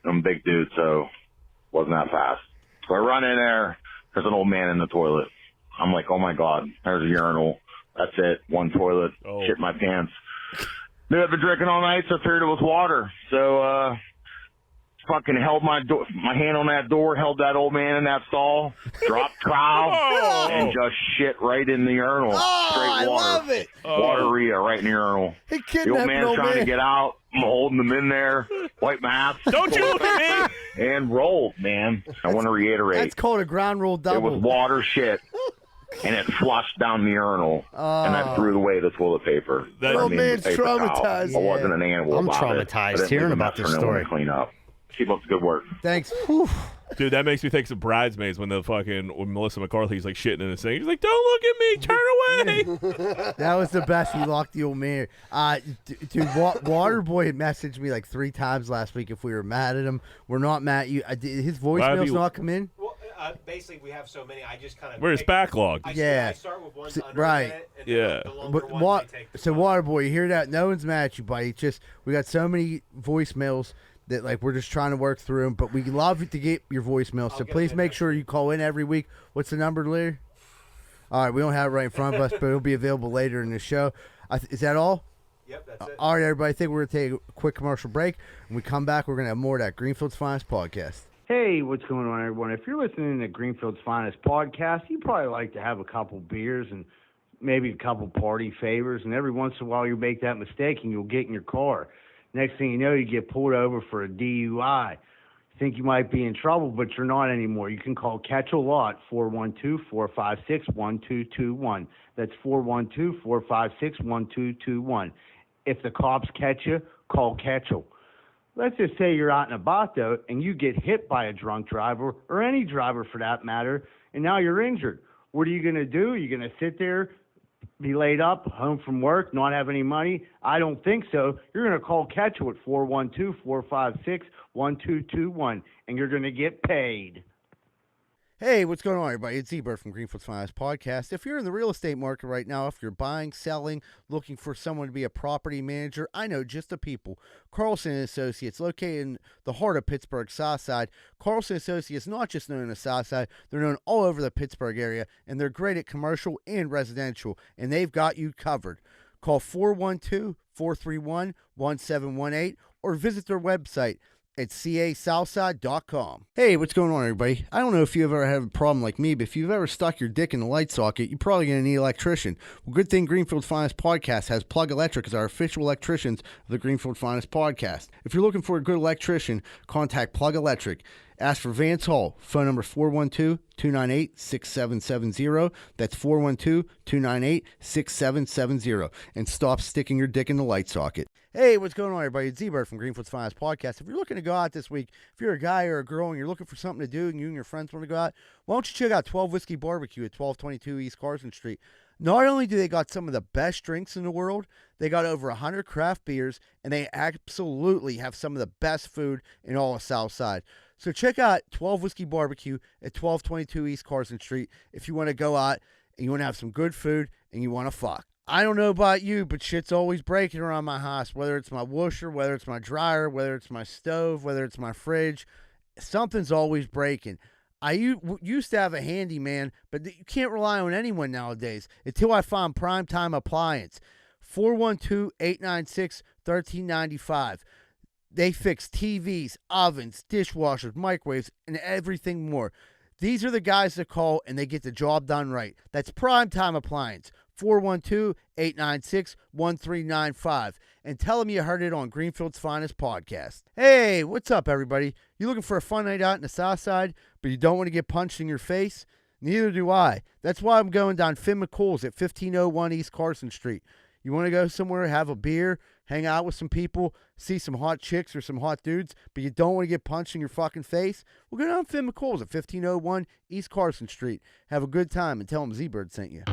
I'm a big dude, so wasn't that fast. So I run in there. There's an old man in the toilet. I'm like, oh, my God, there's a urinal. That's it. One toilet. Oh. Shit my pants. Knew I've been drinking all night, so I figured it was water. So, fucking held my hand on that door, held that old man in that stall, dropped trowel, and just shit right in the urinal. Oh, Straight water. I love it. Wateria right in the urinal. He The kidnapped old man's an old trying man. to get out. I'm holding him in there. White mask. Don't you look at me! And rolled, man. I want to reiterate. That's called a ground rule It double. was water shit. And it flushed down the urinal, and I threw away the toilet paper. That old the man's paper towel. traumatized. I wasn't an animal I'm about it. traumatized I didn't hearing leave a about mess this for no one story. to clean up. Keep up the good work. Thanks. Dude, that makes me think of Bridesmaids when when Melissa McCarthy's like shitting in the sink. He's like, don't look at me, turn away. That was the best. He locked the old man. Dude, Waterboy had messaged me like 3 times last week if we were mad at him. We're not mad at you. His voicemail's not come in? Well, basically, we have so many. I just kind of. Where's backlog? Yeah. I start with one So- under right. a minute, and Yeah. then the longer But ones, I take the so time. Waterboy, you hear that? No one's mad at you, buddy. It's just we got so many voicemails that like we're just trying to work through them. But we love to get your voicemails, so get please them in make next sure you call in every week. What's the number, Larry? All right, we don't have it right in front of us, but it'll be available later in the show. Is that all? Yep, that's it. All right, everybody. I think we're going to take a quick commercial break. When we come back, we're going to have more of that Greenfield's Finest podcast. Hey, what's going on, everyone? If you're listening to Greenfield's Finest podcast, you probably like to have a couple beers and maybe a couple party favors, and every once in a while you make that mistake and you'll get in your car. Next thing you know, you get pulled over for a DUI. Think you might be in trouble, but you're not anymore. You can call Catch a Lot, 412-456-1221. That's 412-456-1221. If the cops catch you, call Catchel. Let's just say you're out and about, though, and you get hit by a drunk driver, or any driver for that matter, and now you're injured. What are you going to do? Are you going to sit there, be laid up, home from work, not have any money? I don't think so. You're going to call Catchel at 412-456-1221, and you're going to get paid. Hey, what's going on, everybody? It's Z-Bird from Greenfield's Finest Podcast. If you're in the real estate market right now, if you're buying, selling, looking for someone to be a property manager, I know just the people. Carlson & Associates, located in the heart of Pittsburgh, Southside. Carlson & Associates, not just known in the Southside, they're known all over the Pittsburgh area, and they're great at commercial and residential, and they've got you covered. Call 412-431-1718 or visit their website at casouthside.com. Hey, what's going on, everybody? I don't know if you've ever had a problem like me, but if you've ever stuck your dick in the light socket, you're probably going to need an electrician. Well, good thing Greenfield's Finest Podcast has Plug Electric as our official electricians of the Greenfield Finest Podcast. If you're looking for a good electrician, contact Plug Electric. Ask for Vance Hall. Phone number 412-298-6770. That's 412-298-6770. And stop sticking your dick in the light socket. Hey, what's going on, everybody? It's Z-Bird from Greenfield's Finest Podcast. If you're looking to go out this week, if you're a guy or a girl and you're looking for something to do and you and your friends want to go out, why don't you check out 12 Whiskey Barbecue at 1222 East Carson Street. Not only do they got some of the best drinks in the world, they got over 100 craft beers, and they absolutely have some of the best food in all of Southside. So check out 12 Whiskey Barbecue at 1222 East Carson Street if you want to go out and you want to have some good food and you want to fuck. I don't know about you, but shit's always breaking around my house, whether it's my washer, whether it's my dryer, whether it's my stove, whether it's my fridge. Something's always breaking. I used to have a handyman, but you can't rely on anyone nowadays until I find Primetime Appliance. 412-896-1395. They fix TVs, ovens, dishwashers, microwaves, and everything more. These are the guys that call, and they get the job done right. That's Primetime Appliance. 412-896-1395. And tell them you heard it on Greenfield's Finest Podcast. Hey, what's up, everybody? You looking for a fun night out in the South Side, but you don't want to get punched in your face? Neither do I. That's why I'm going down Finn McCool's at 1501 East Carson Street. You want to go somewhere, have a beer, hang out with some people, see some hot chicks or some hot dudes, but you don't want to get punched in your fucking face? Well, go down to Finn McCool's at 1501 East Carson Street. Have a good time and tell them Z-Bird sent you.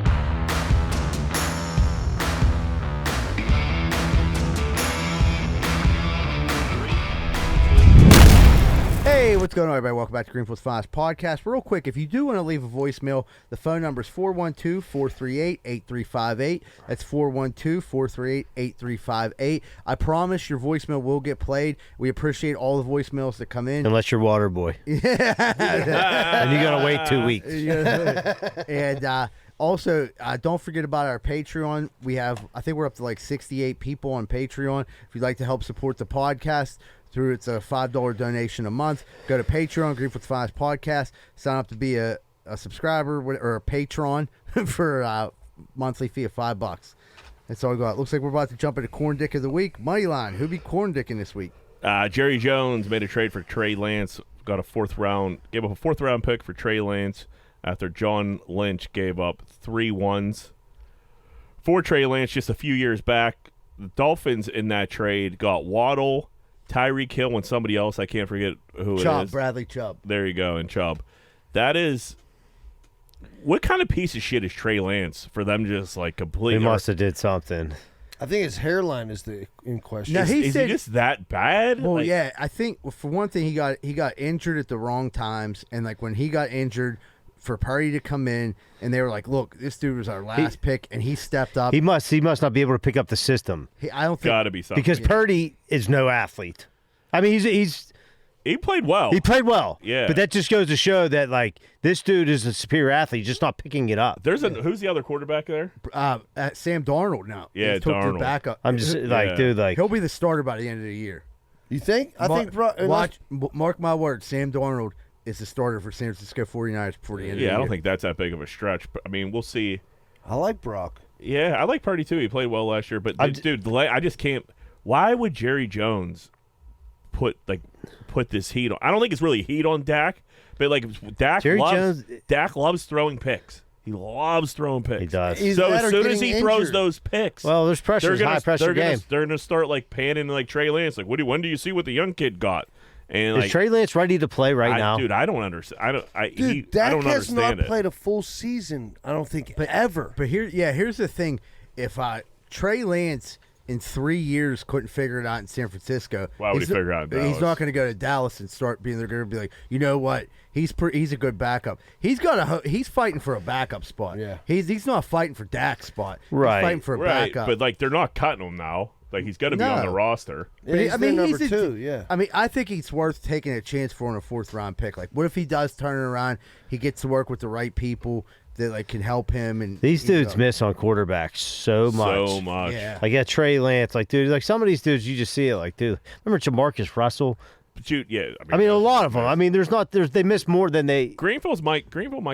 Hey, what's going on, everybody? Welcome back to Greenfield's Finest Podcast. Real quick, if you do want to leave a voicemail, the phone number is 412-438-8358. That's 412-438-8358. I promise your voicemail will get played. We appreciate all the voicemails that come in. Unless you're water boy. Yeah. And you got to wait 2 weeks. And also, don't forget about our Patreon. I think we're up to like 68 people on Patreon. If you'd like to help support the podcast, it's a $5 donation a month. Go to Patreon, Greenfield's Finest Podcast. Sign up to be a subscriber or a patron for a monthly fee of $5. That's all we got. Looks like we're about to jump into Corn Dick of the Week. Moneyline, who be Corn Dicking this week? Jerry Jones made a trade for Trey Lance. Gave up a 4th round pick for Trey Lance after John Lynch gave up 3 ones for Trey Lance just a few years back. The Dolphins in that trade got Waddle, Tyreek Hill, and somebody else. I can't forget who Chubb, it is. Bradley Chubb. There you go, and Chubb. That is... What kind of piece of shit is Trey Lance for them just like completely... He must have did something. I think his hairline is in question. Now, is he just that bad? Well, yeah. I think, for one thing, he got injured at the wrong times. And, like, when he got injured, for Purdy to come in, and they were like, look, this dude was our last pick, and he stepped up. He must not be able to pick up the system. I don't think... Gotta be something. Because Purdy is no athlete. I mean, He played well. He played well. Yeah. But that just goes to show that, like, this dude is a superior athlete, just not picking it up. Who's the other quarterback there? Sam Darnold now. Yeah, He's took the Darnold. backup. I'm just dude, like, He'll be the starter by the end of the year. You think? I think. Mark my words. Sam Darnold is the starter for San Francisco 49ers before the end of the year. Yeah, I don't think that's that big of a stretch. But, I mean, we'll see. I like Brock. Yeah, I like Purdy too. He played well last year. But, dude, I just can't. Why would Jerry Jones put this heat on? I don't think it's really heat on Dak. But, like, Dak loves throwing picks. He loves throwing picks. He does. So as soon as he throws those picks, well, there's pressure. It's high pressure game. They're gonna start like panning like Trey Lance. Like, when do you see what the young kid got? And is Trey Lance ready to play now? Dude, I don't understand. Dak don't has not understand played a full season. I don't think ever. But here's the thing: if Trey Lance in 3 years couldn't figure it out in San Francisco, why would he figure it out in Dallas? He's not going to go to Dallas and start being. They're going to be like, you know what? He's a good backup. He's fighting for a backup spot. Yeah, he's not fighting for Dak's spot. Right, he's fighting for a backup. But like they're not cutting him now. Like he's got to be on the roster. Yeah, I mean, he's number 2. Yeah, I mean, I think it's worth taking a chance for in a 4th round pick. Like, what if he does turn it around? He gets to work with the right people that like can help him. And these dudes miss on quarterbacks so much. Yeah. Like Trey Lance, like dude, like some of these dudes, you just see it. Like, dude, remember Jamarcus Russell? I mean, a lot of them. I mean, they miss more than they. Greenfield Mike's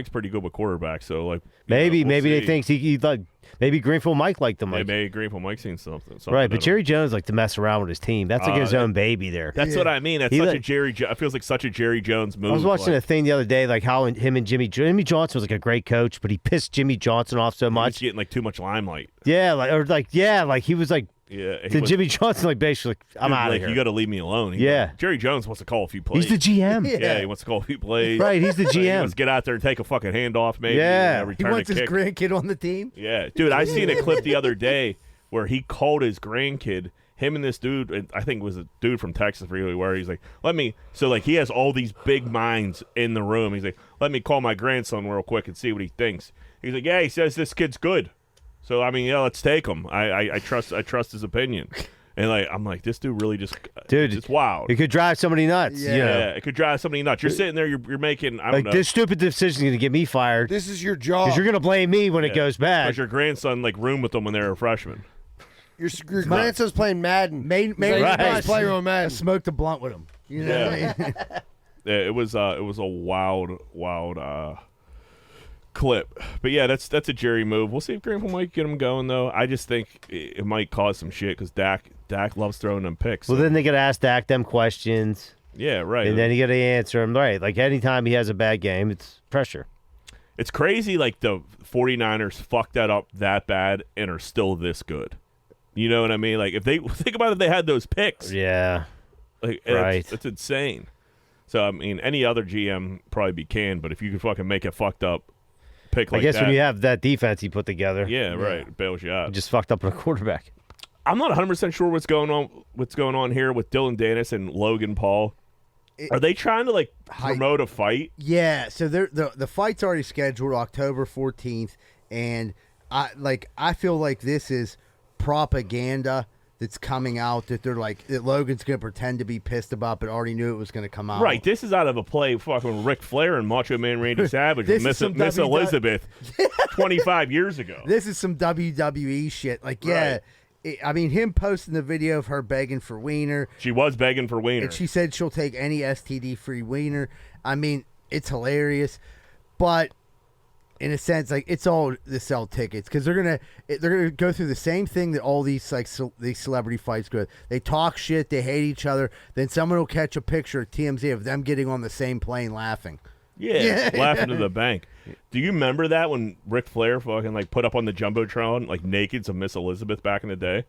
pretty good with quarterbacks, so like maybe we'll they think he like maybe Greenfield Mike liked them. Like, maybe Greenfield Mike's seen something right? But Jerry Jones like to mess around with his team. That's like his own baby there. That's what I mean. That's such a Jerry. It feels like such a Jerry Jones move. I was watching a thing the other day, like how him and Jimmy Johnson was like a great coach, but he pissed Jimmy Johnson off so much. He was getting like too much limelight. Yeah, like he was like. Yeah, Jimmy Johnson, like basically, like, I'm out of here. You got to leave me alone. Jerry Jones wants to call a few plays. He's the GM. Yeah, he wants to call a few plays. Right, he's the GM. He wants to get out there and take a fucking handoff, maybe. Yeah, he wants his grandkid on the team. Yeah, dude, I seen a clip the other day where he called his grandkid. Him and this dude, and I think it was a dude from Texas, really, where he's like, he has all these big minds in the room. He's like, let me call my grandson real quick and see what he thinks. He's like, yeah, he says this kid's good. So I mean, yeah, let's take him. I trust his opinion. And I'm like, this dude really it's wild. It could drive somebody nuts. Yeah, it could drive somebody nuts. You're sitting there, you're making, I don't know. This stupid decision is going to get me fired. This is your job. Because you're going to blame me when it goes bad. Because your grandson roomed with them when they were a freshman. Your grandson's playing Madden. Right. Play on Madden. Smoked a blunt with him. You know what I mean? Yeah, it was a wild clip. But yeah, that's a Jerry move. We'll see if Greenfield might get him going though. I just think it might cause some shit because Dak loves throwing them picks. Well, then they got to ask Dak them questions. Yeah, right. And then you got to answer them right. Like anytime he has a bad game, it's pressure. It's crazy. Like the 49ers fucked that up that bad and are still this good. You know what I mean? Like if they think about it, if they had those picks. Yeah. Like right. It's insane. So I mean, any other GM probably be canned, but if you could fucking make a fucked up pick like that. I guess when you have that defense he put together. Yeah, right. It bails you out. You just fucked up on a quarterback. I'm not 100% sure what's going on here with Dillon Danis and Logan Paul. Are they trying to promote a fight? Yeah, so the fight's already scheduled October 14th, and I feel like this is propaganda that's coming out that they're like that Logan's gonna pretend to be pissed about, but already knew it was gonna come out. Right. This is out of a play fucking Ric Flair and Macho Man Randy Savage with Miss Elizabeth 25 years ago. This is some WWE shit. Right. I mean, him posting the video of her begging for wiener. She was begging for wiener. And she said she'll take any STD-free wiener. I mean, it's hilarious. But in a sense, it's all to sell tickets because they're gonna go through the same thing that all these these celebrity fights go. They talk shit, they hate each other. Then someone will catch a picture of TMZ of them getting on the same plane laughing. Yeah, laughing to the bank. Do you remember that when Ric Flair fucking put up on the jumbotron nakeds of Miss Elizabeth back in the day?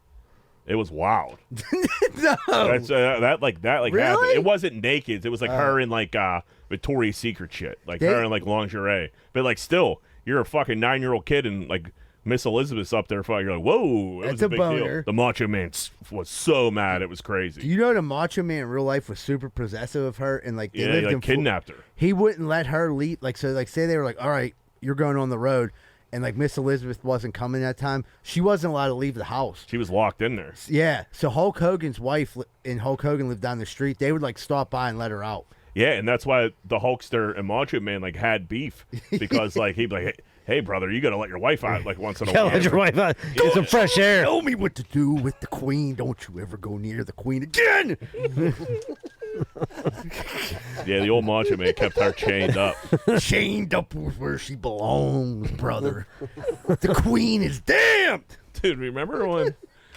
It was wild. No, that really? happened. It wasn't nakeds. It was her in Victoria's Secret shit, her in lingerie. But still, you're a fucking 9-year-old kid and Miss Elizabeth's up there fighting. You're like, whoa, it was a big boner. deal. The Macho Man was so mad. It was crazy. Do you know the Macho Man in real life was super possessive of her and they lived in kidnapped her. He wouldn't let her leave. Say they were like, all right, you're going on the road. and like Miss Elizabeth wasn't coming that time, she wasn't allowed to leave the house. She was locked in there. Yeah, so Hulk Hogan's wife and Hulk Hogan lived down the street. They would like stop by and let her out. Yeah, and that's why the Hulkster and Macho Man like had beef because like he'd be like, hey brother, you gotta let your wife out like once in a while. Let your wife out. Get some fresh air. Tell me what to do with the queen. Don't you ever go near the queen again. Yeah, the old Macho Man kept her chained up. Chained up where she belongs, brother. The queen is damned. Dude, remember when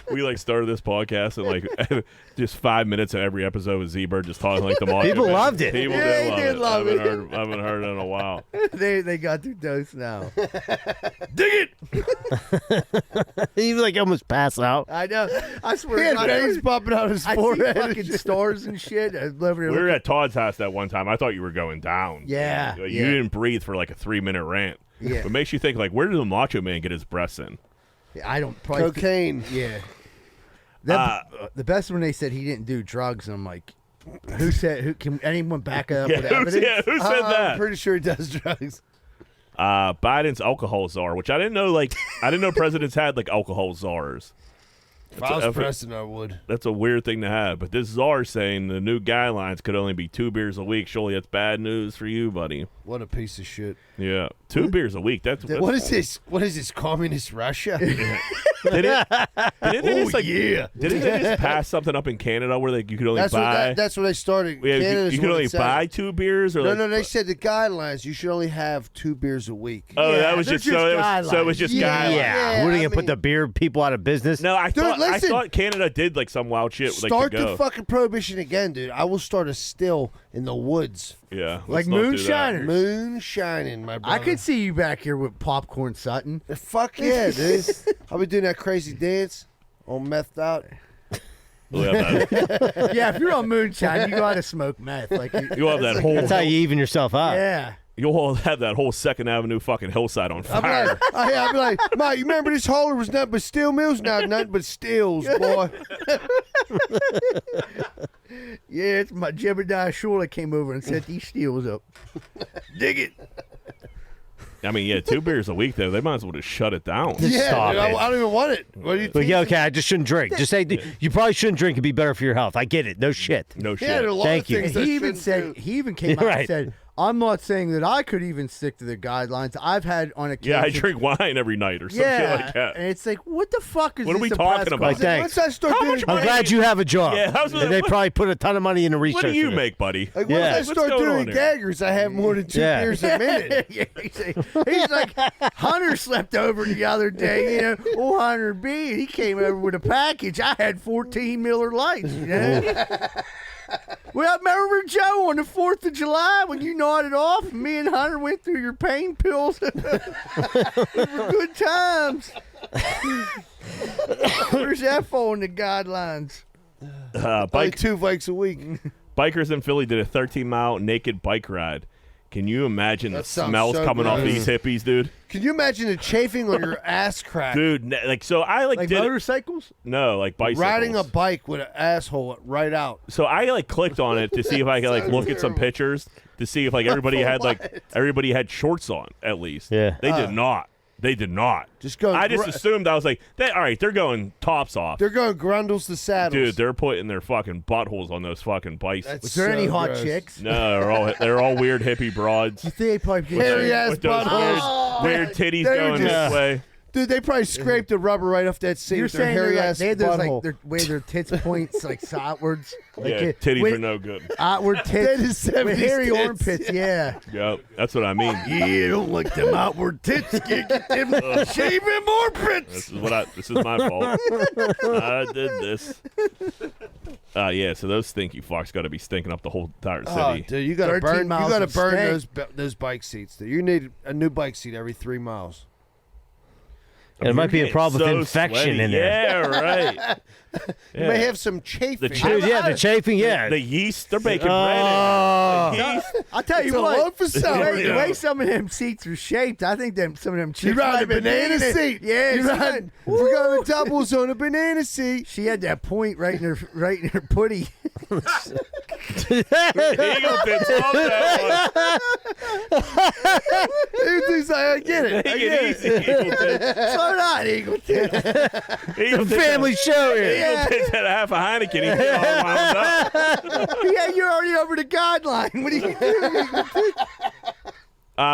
we like started this podcast and like just 5 minutes of every episode with Z-Bird just talking like the Macho People Man? loved it. People Yeah, did love they it. did love I haven't heard it in a while. They got their dose now. Dig it. He was like almost passed out. I know. I swear. He had veins popping out his I see forehead. fucking stars and shit. I was over there We were looking- at Todd's house that one time. I thought you were going down. Yeah, You yeah. didn't breathe for like a 3-minute rant. Yeah. But makes you think like, where did the Macho Man get his breasts in? I don't probably Cocaine. Yeah. The best when they said he didn't do drugs, and I'm like, who said? Who can anyone back up with evidence? Who said that? I'm pretty sure he does drugs. Biden's alcohol czar, which I didn't know. Like, I didn't know presidents had like alcohol czars. If I was president, I would. That's a weird thing to have. But this czar saying the new guidelines could only be 2 beers a week. Surely that's bad news for you, buddy. What a piece of shit. Yeah, 2 beers a week. That's What is this? What is this? Communist Russia? Didn't they just, like, yeah. Didn't they just pass something up in Canada where like you could only That's buy? that's where they started. Yeah, Canada's you could what only it said. buy 2 beers, or No, like, no, they said the guidelines. You should only have 2 beers a week. Oh, Yeah, that was they're just just so it was just guidelines. guidelines. Yeah. What are you I gonna put the mean- beer people out of business? No, I Dude, thought listen. Canada did like some wild shit. Like, Start to go. the fucking prohibition again, dude. I will start a still in the woods. Yeah, Like let's not do that. moonshiners. Moonshining, my brother. I could see you back here with popcorn Sutton. Fuck yeah, dude. I'll be doing that crazy dance. All methed out. We'll have that, Yeah, if you're on moonshine, you gotta smoke meth. Like, you'll have that whole. That's how you even yourself out. yeah. You'll all have that whole Second Avenue fucking hillside on I'll be fire. like, I'll be like, Mike, you remember this holler was nothing but steel mills? Now nothing but steels, boy. Yeah, it's my Jebediah Shore that came over and set these steels up. Dig it. I mean, yeah, 2 beers a week though. They might as well just shut it down. Just Yeah, stop dude, it. I don't even want it. What do you But think? yeah, okay, I just shouldn't drink. Just say you probably shouldn't drink. It'd be better for your health. I get it. No shit. No shit. Yeah, there are a lot Thank of you. things And I he even shouldn't said do. he even came out Right. and said, "I'm not saying that I could even stick to the guidelines. I've had on occasion." Yeah, I drink wine every night or some shit like that. and it's like, what the fuck is What are this we a talking press about? conference? Thanks. Once I start How doing much it, I'm money- glad you have a job. Yeah, how's and they what- probably put a ton of money into research. What do you into it. make, buddy? like, Yeah. once I What's start going doing on here? gaggers, I have more than 2 Yeah. beers a minute. Yeah, he's like, Hunter slept over the other day, you know. Oh, Hunter B, he came over with a package. I had 14 Miller Lights, you know. Well, remember, Joe, on the 4th of July when you nodded off, me and Hunter went through your pain pills. They were good times. Where's that fall in the guidelines? Only 2 bikes a week. Bikers in Philly did a 13-mile naked bike ride. Can you imagine the That sounds smells so coming off gross. these hippies, dude? Can you imagine the chafing on your ass crack? Dude, like so I like, Like did it- motorcycles? no, like bicycles. Riding a bike with an asshole right out. So I like clicked on it to see if I could like So look at some terrible. pictures to see if like everybody had like everybody had shorts on at least. Yeah. They did not. They did not. Just go. I just assumed I was like, all right, they're going tops off. They're going grundles to saddles. Dude, they're putting their fucking buttholes on those fucking bikes. That's Was there so any hot gross. chicks? No, they're all weird hippie broads. You think they probably get Hairy ass With those buttholes. weird titties They're going just- this way. Dude, they probably scraped the rubber right off that seat You're with their saying hairy like, ass they had those butthole. like their way their tits points like outwards. Like Yeah, it- titties with are no good. outward That tits is with 70s hairy tits. armpits. Yeah. Yep, that's what I mean. Yeah, don't like them outward tits. Get them shaving armpits. This is my fault. I did this. Yeah, so those stinky fucks got to be stinking up the whole entire Oh, city. dude, you gotta 13 burn. You miles gotta of burn stank. those bike seats. Dude. You need a new bike seat every 3 miles. And it might be a You're problem with getting infection sweaty. in there. Yeah, right. You may have some chafing. Dude, yeah, the chafing, yeah. The yeast, they're baking Oh. bread in. The yeast. I'll tell you It's a what. loaf of The celery. way some of them seats are shaped, I think some of them chicks You ride might a have been banana digging it. seat. Yeah, you she ride. had- We're going doubles on a banana seat. She had that point right in her putty. Eagletons love that Eagletons, I get it. one. Take it easy, Eagletons. So not Eagleton. The family show here. Eagletons had a half a Heineken. He's all wound up. Yeah, you're already over the guideline. What are you doing?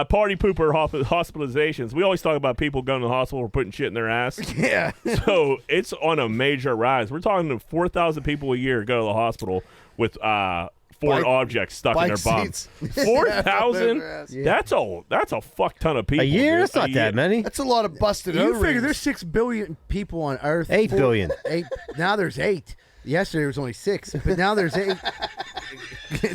Party pooper hospitalizations. We always talk about people going to the hospital or putting shit in their ass. Yeah. So it's on a major rise. We're talking to 4,000 people a year go to the hospital with foreign objects stuck in their bum. 4,000? That's a fuck ton of people. A year? Dude. That's not that many. That's a lot of busted You O-rings. figure there's 6 billion people on Earth. 8 billion. 8. Now there's 8. Yesterday there was only 6, but now there's 8.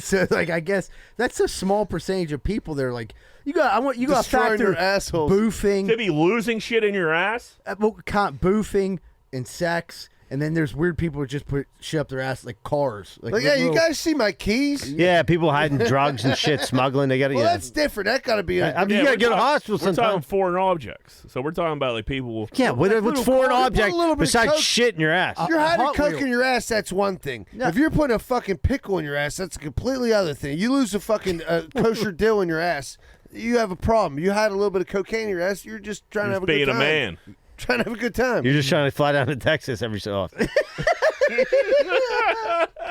So like I guess that's a small percentage of people. They're like you got to Destroying factor their assholes. boofing, To be losing shit in your ass? boofing and sex. And then there's weird people who just put shit up their ass like cars. Like, yeah, you guys see my keys? Yeah, people hiding drugs and shit, smoggling. They got to. Well, yeah. that's different. That got to be. I mean, you got to go to hospital We're talking sometimes. foreign objects. So we're talking about like people. Yeah, what's foreign object little bit of besides coke- shit in your ass? If you're hiding Hot coke Wheel. in your ass, that's one thing. If you're putting a fucking pickle in your ass, that's a completely other thing. You lose a fucking kosher dill in your ass, you have a problem. You hide a little bit of cocaine in your ass, you're just trying to have a good being time. a man. Trying to have a good time. You're just trying to fly down to Texas every so often.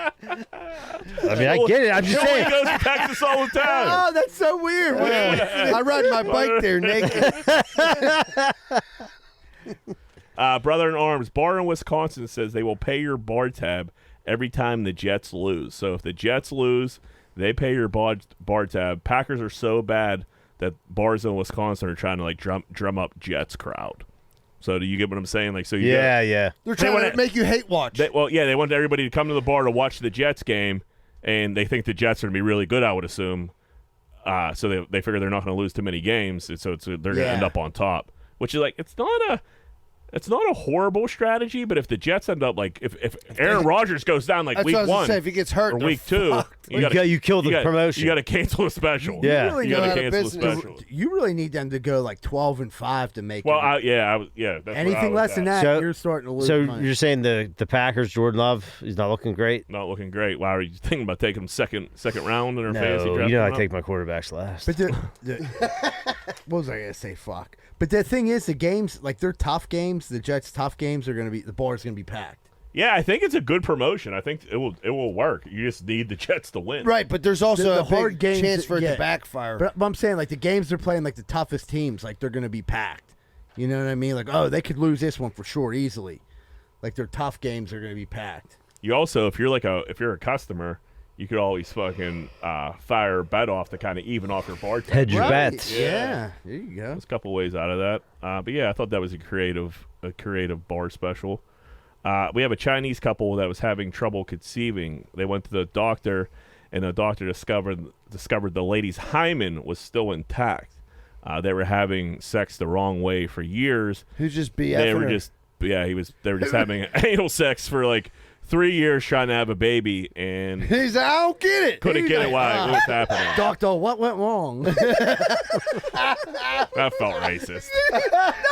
I mean, I get it. I'm just Joey saying. goes to Texas all the time. Oh, that's so weird. I ride my bike there naked. Brother in arms, bar in Wisconsin says they will pay your bar tab every time the Jets lose. So if the Jets lose, they pay your bar tab. Packers are so bad that bars in Wisconsin are trying to like drum up Jets crowd. So do you get what I'm saying? Like, so you Yeah, go, yeah. They're trying to make you hate watch. they want everybody to come to the bar to watch the Jets game, and they think the Jets are going to be really good, I would assume. So they figure they're not going to lose too many games, and so they're going to end up on top. Which is like, it's not a horrible strategy, but if the Jets end up like if Aaron Rodgers goes down like That's week what I was gonna 1 say, if he gets hurt, or they're week 2, fucked. You kill the promotion. You got to cancel the special. Yeah. really you got go to out of cancel the business. special. You really need them to go like 12-5 to make Well, it. that's what I Anything was less than at. that, you're starting to lose So money. you're saying the Packers, Jordan Love, he's not looking great? Not looking great. Wow, are you thinking about taking him second round in our fantasy No, draft? you know I coming take up? my quarterbacks last. But what was I gonna say? Fuck. But the thing is, the games, like they're tough games. The Jets' tough games are gonna be. The bar's gonna be packed. Yeah, I think it's a good promotion. I think it will work. You just need the Jets to win. Right, but there's also The a hard big games chance for it yeah. to backfire. But I'm saying, like the games they're playing, like the toughest teams, like they're gonna be packed. You know what I mean? Like, oh, they could lose this one for sure easily. Like their tough games are gonna be packed. You also, if you're a customer, you could always fucking fire a bet off to kind of even off your bar tab. Hedge your Right. bets. Yeah. There you go. There's a couple ways out of that. But yeah, I thought that was a creative bar special. We have a Chinese couple that was having trouble conceiving. They went to the doctor, and the doctor discovered the lady's hymen was still intact. They were having sex the wrong way for years. Who's just BFing They were her? just they were just having anal sex for like 3 years trying to have a baby, and He's like, I don't get it. couldn't get it why what was happening. Doctor, what went wrong? That felt racist.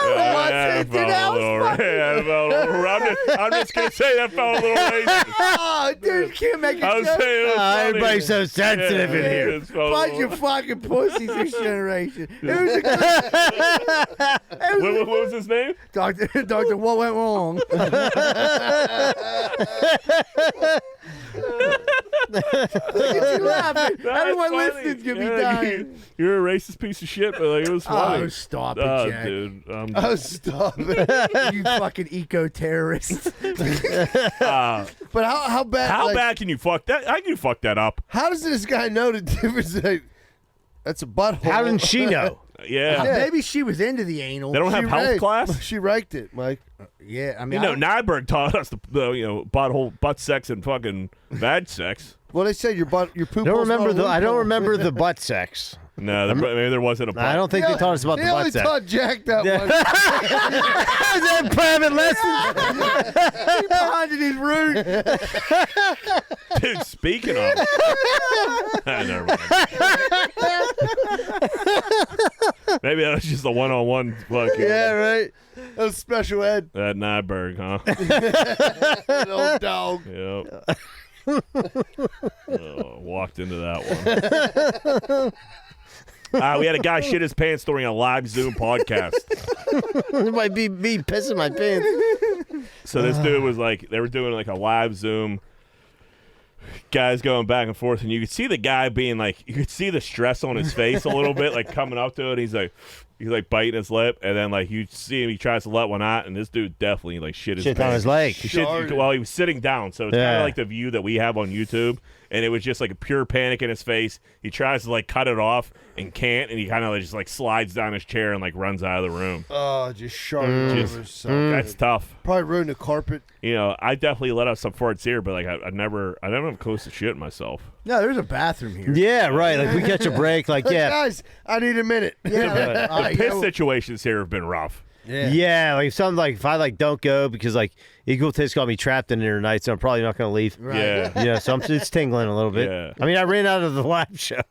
wasn't. Dude, that was I'm just gonna say that felt a little racist. Oh, dude, you can't make it. I was saying it was funny. Everybody's so sensitive in here. it felt a Bunch little- of fucking pussies this generation. It was a what was his name? doctor, what went wrong? Look at you laughing. Everyone funny. listening's gonna be Yeah, dying. You're a racist piece of shit, but like, it was funny. Oh, stop it, Jack. dude. Oh, stop it. You fucking eco-terrorist. But how bad? How like, bad can you fuck that? How can you fuck that up? How does this guy know the difference? Like, that's a butthole. How didn't she know? Yeah. Maybe she was into the anal. They don't have health raked- class. She raked it, Mike. Yeah, I mean, You know, Nyberg taught us the butt sex and fucking vag sex. Well, they said your poop. I don't remember the butt sex. No, maybe there wasn't a butt. I don't think they taught us about They the only butt sex. taught Jack that one. Is that private lesson? he bonded his root. Dude, speaking of. Never mind. Maybe that was just a one-on-one fucking. Yeah, right. That was special ed. That Nyberg, huh? That old dog. Yep. Walked into that one. We had a guy shit his pants during a live Zoom podcast. It might be me pissing my pants. So this dude was like, they were doing like a live Zoom. Guys going back and forth, and you could see the guy being like, you could see the stress on his face a little bit, like coming up to it. He's like biting his lip, and then like you see him, he tries to let one out, and this dude definitely like shit his on his leg. Well, he was sitting down, so it's kind of like the view that we have on YouTube, and it was just like a pure panic in his face. He tries to like cut it off and can't, and he kind of just like slides down his chair and like runs out of the room. Oh, just sharted over. That's tough. Probably ruined the carpet. You know, I definitely let out some farts here, but like I never have close to shit myself. No, there's a bathroom here. Yeah, right. Like we catch a break. Like guys, I need a minute. Yeah, the piss situations here have been rough. Yeah, like something like if I like don't go because like egotists got me trapped in there tonight, so I'm probably not gonna leave. Right. Yeah, So it's tingling a little bit. Yeah. I mean, I ran out of the live show.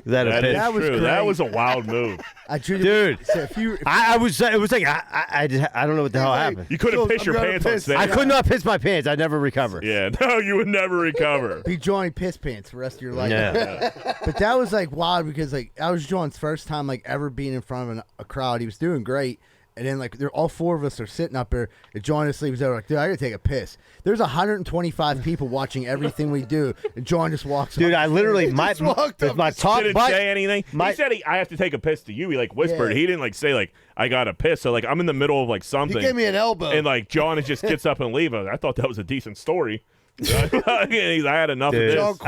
That is That was true. great. That was a wild move. I treated Dude. So if you, I was. It was like I don't know what the hell happened. You couldn't piss your pants on stage. I could not piss my pants. I never recovered. Yeah, no, you would never recover. be drawing piss pants for the rest of your life. Yeah. But that was like wild because like that was John's first time like ever being in front of a crowd. He was doing great. And then, like, all four of us are sitting up there. And John just leaves there, like, dude, I got to take a piss. There's 125 people watching everything we do. And John just walks Dude, up. I literally, my top didn't say anything. He said I have to take a piss to you. He, like, whispered. Yeah. He didn't, like, say, like, I got to piss. So, like, I'm in the middle of, like, something. He gave me an elbow. And, like, John just gets up and leaves. I thought that was a decent story. I had enough Dude, of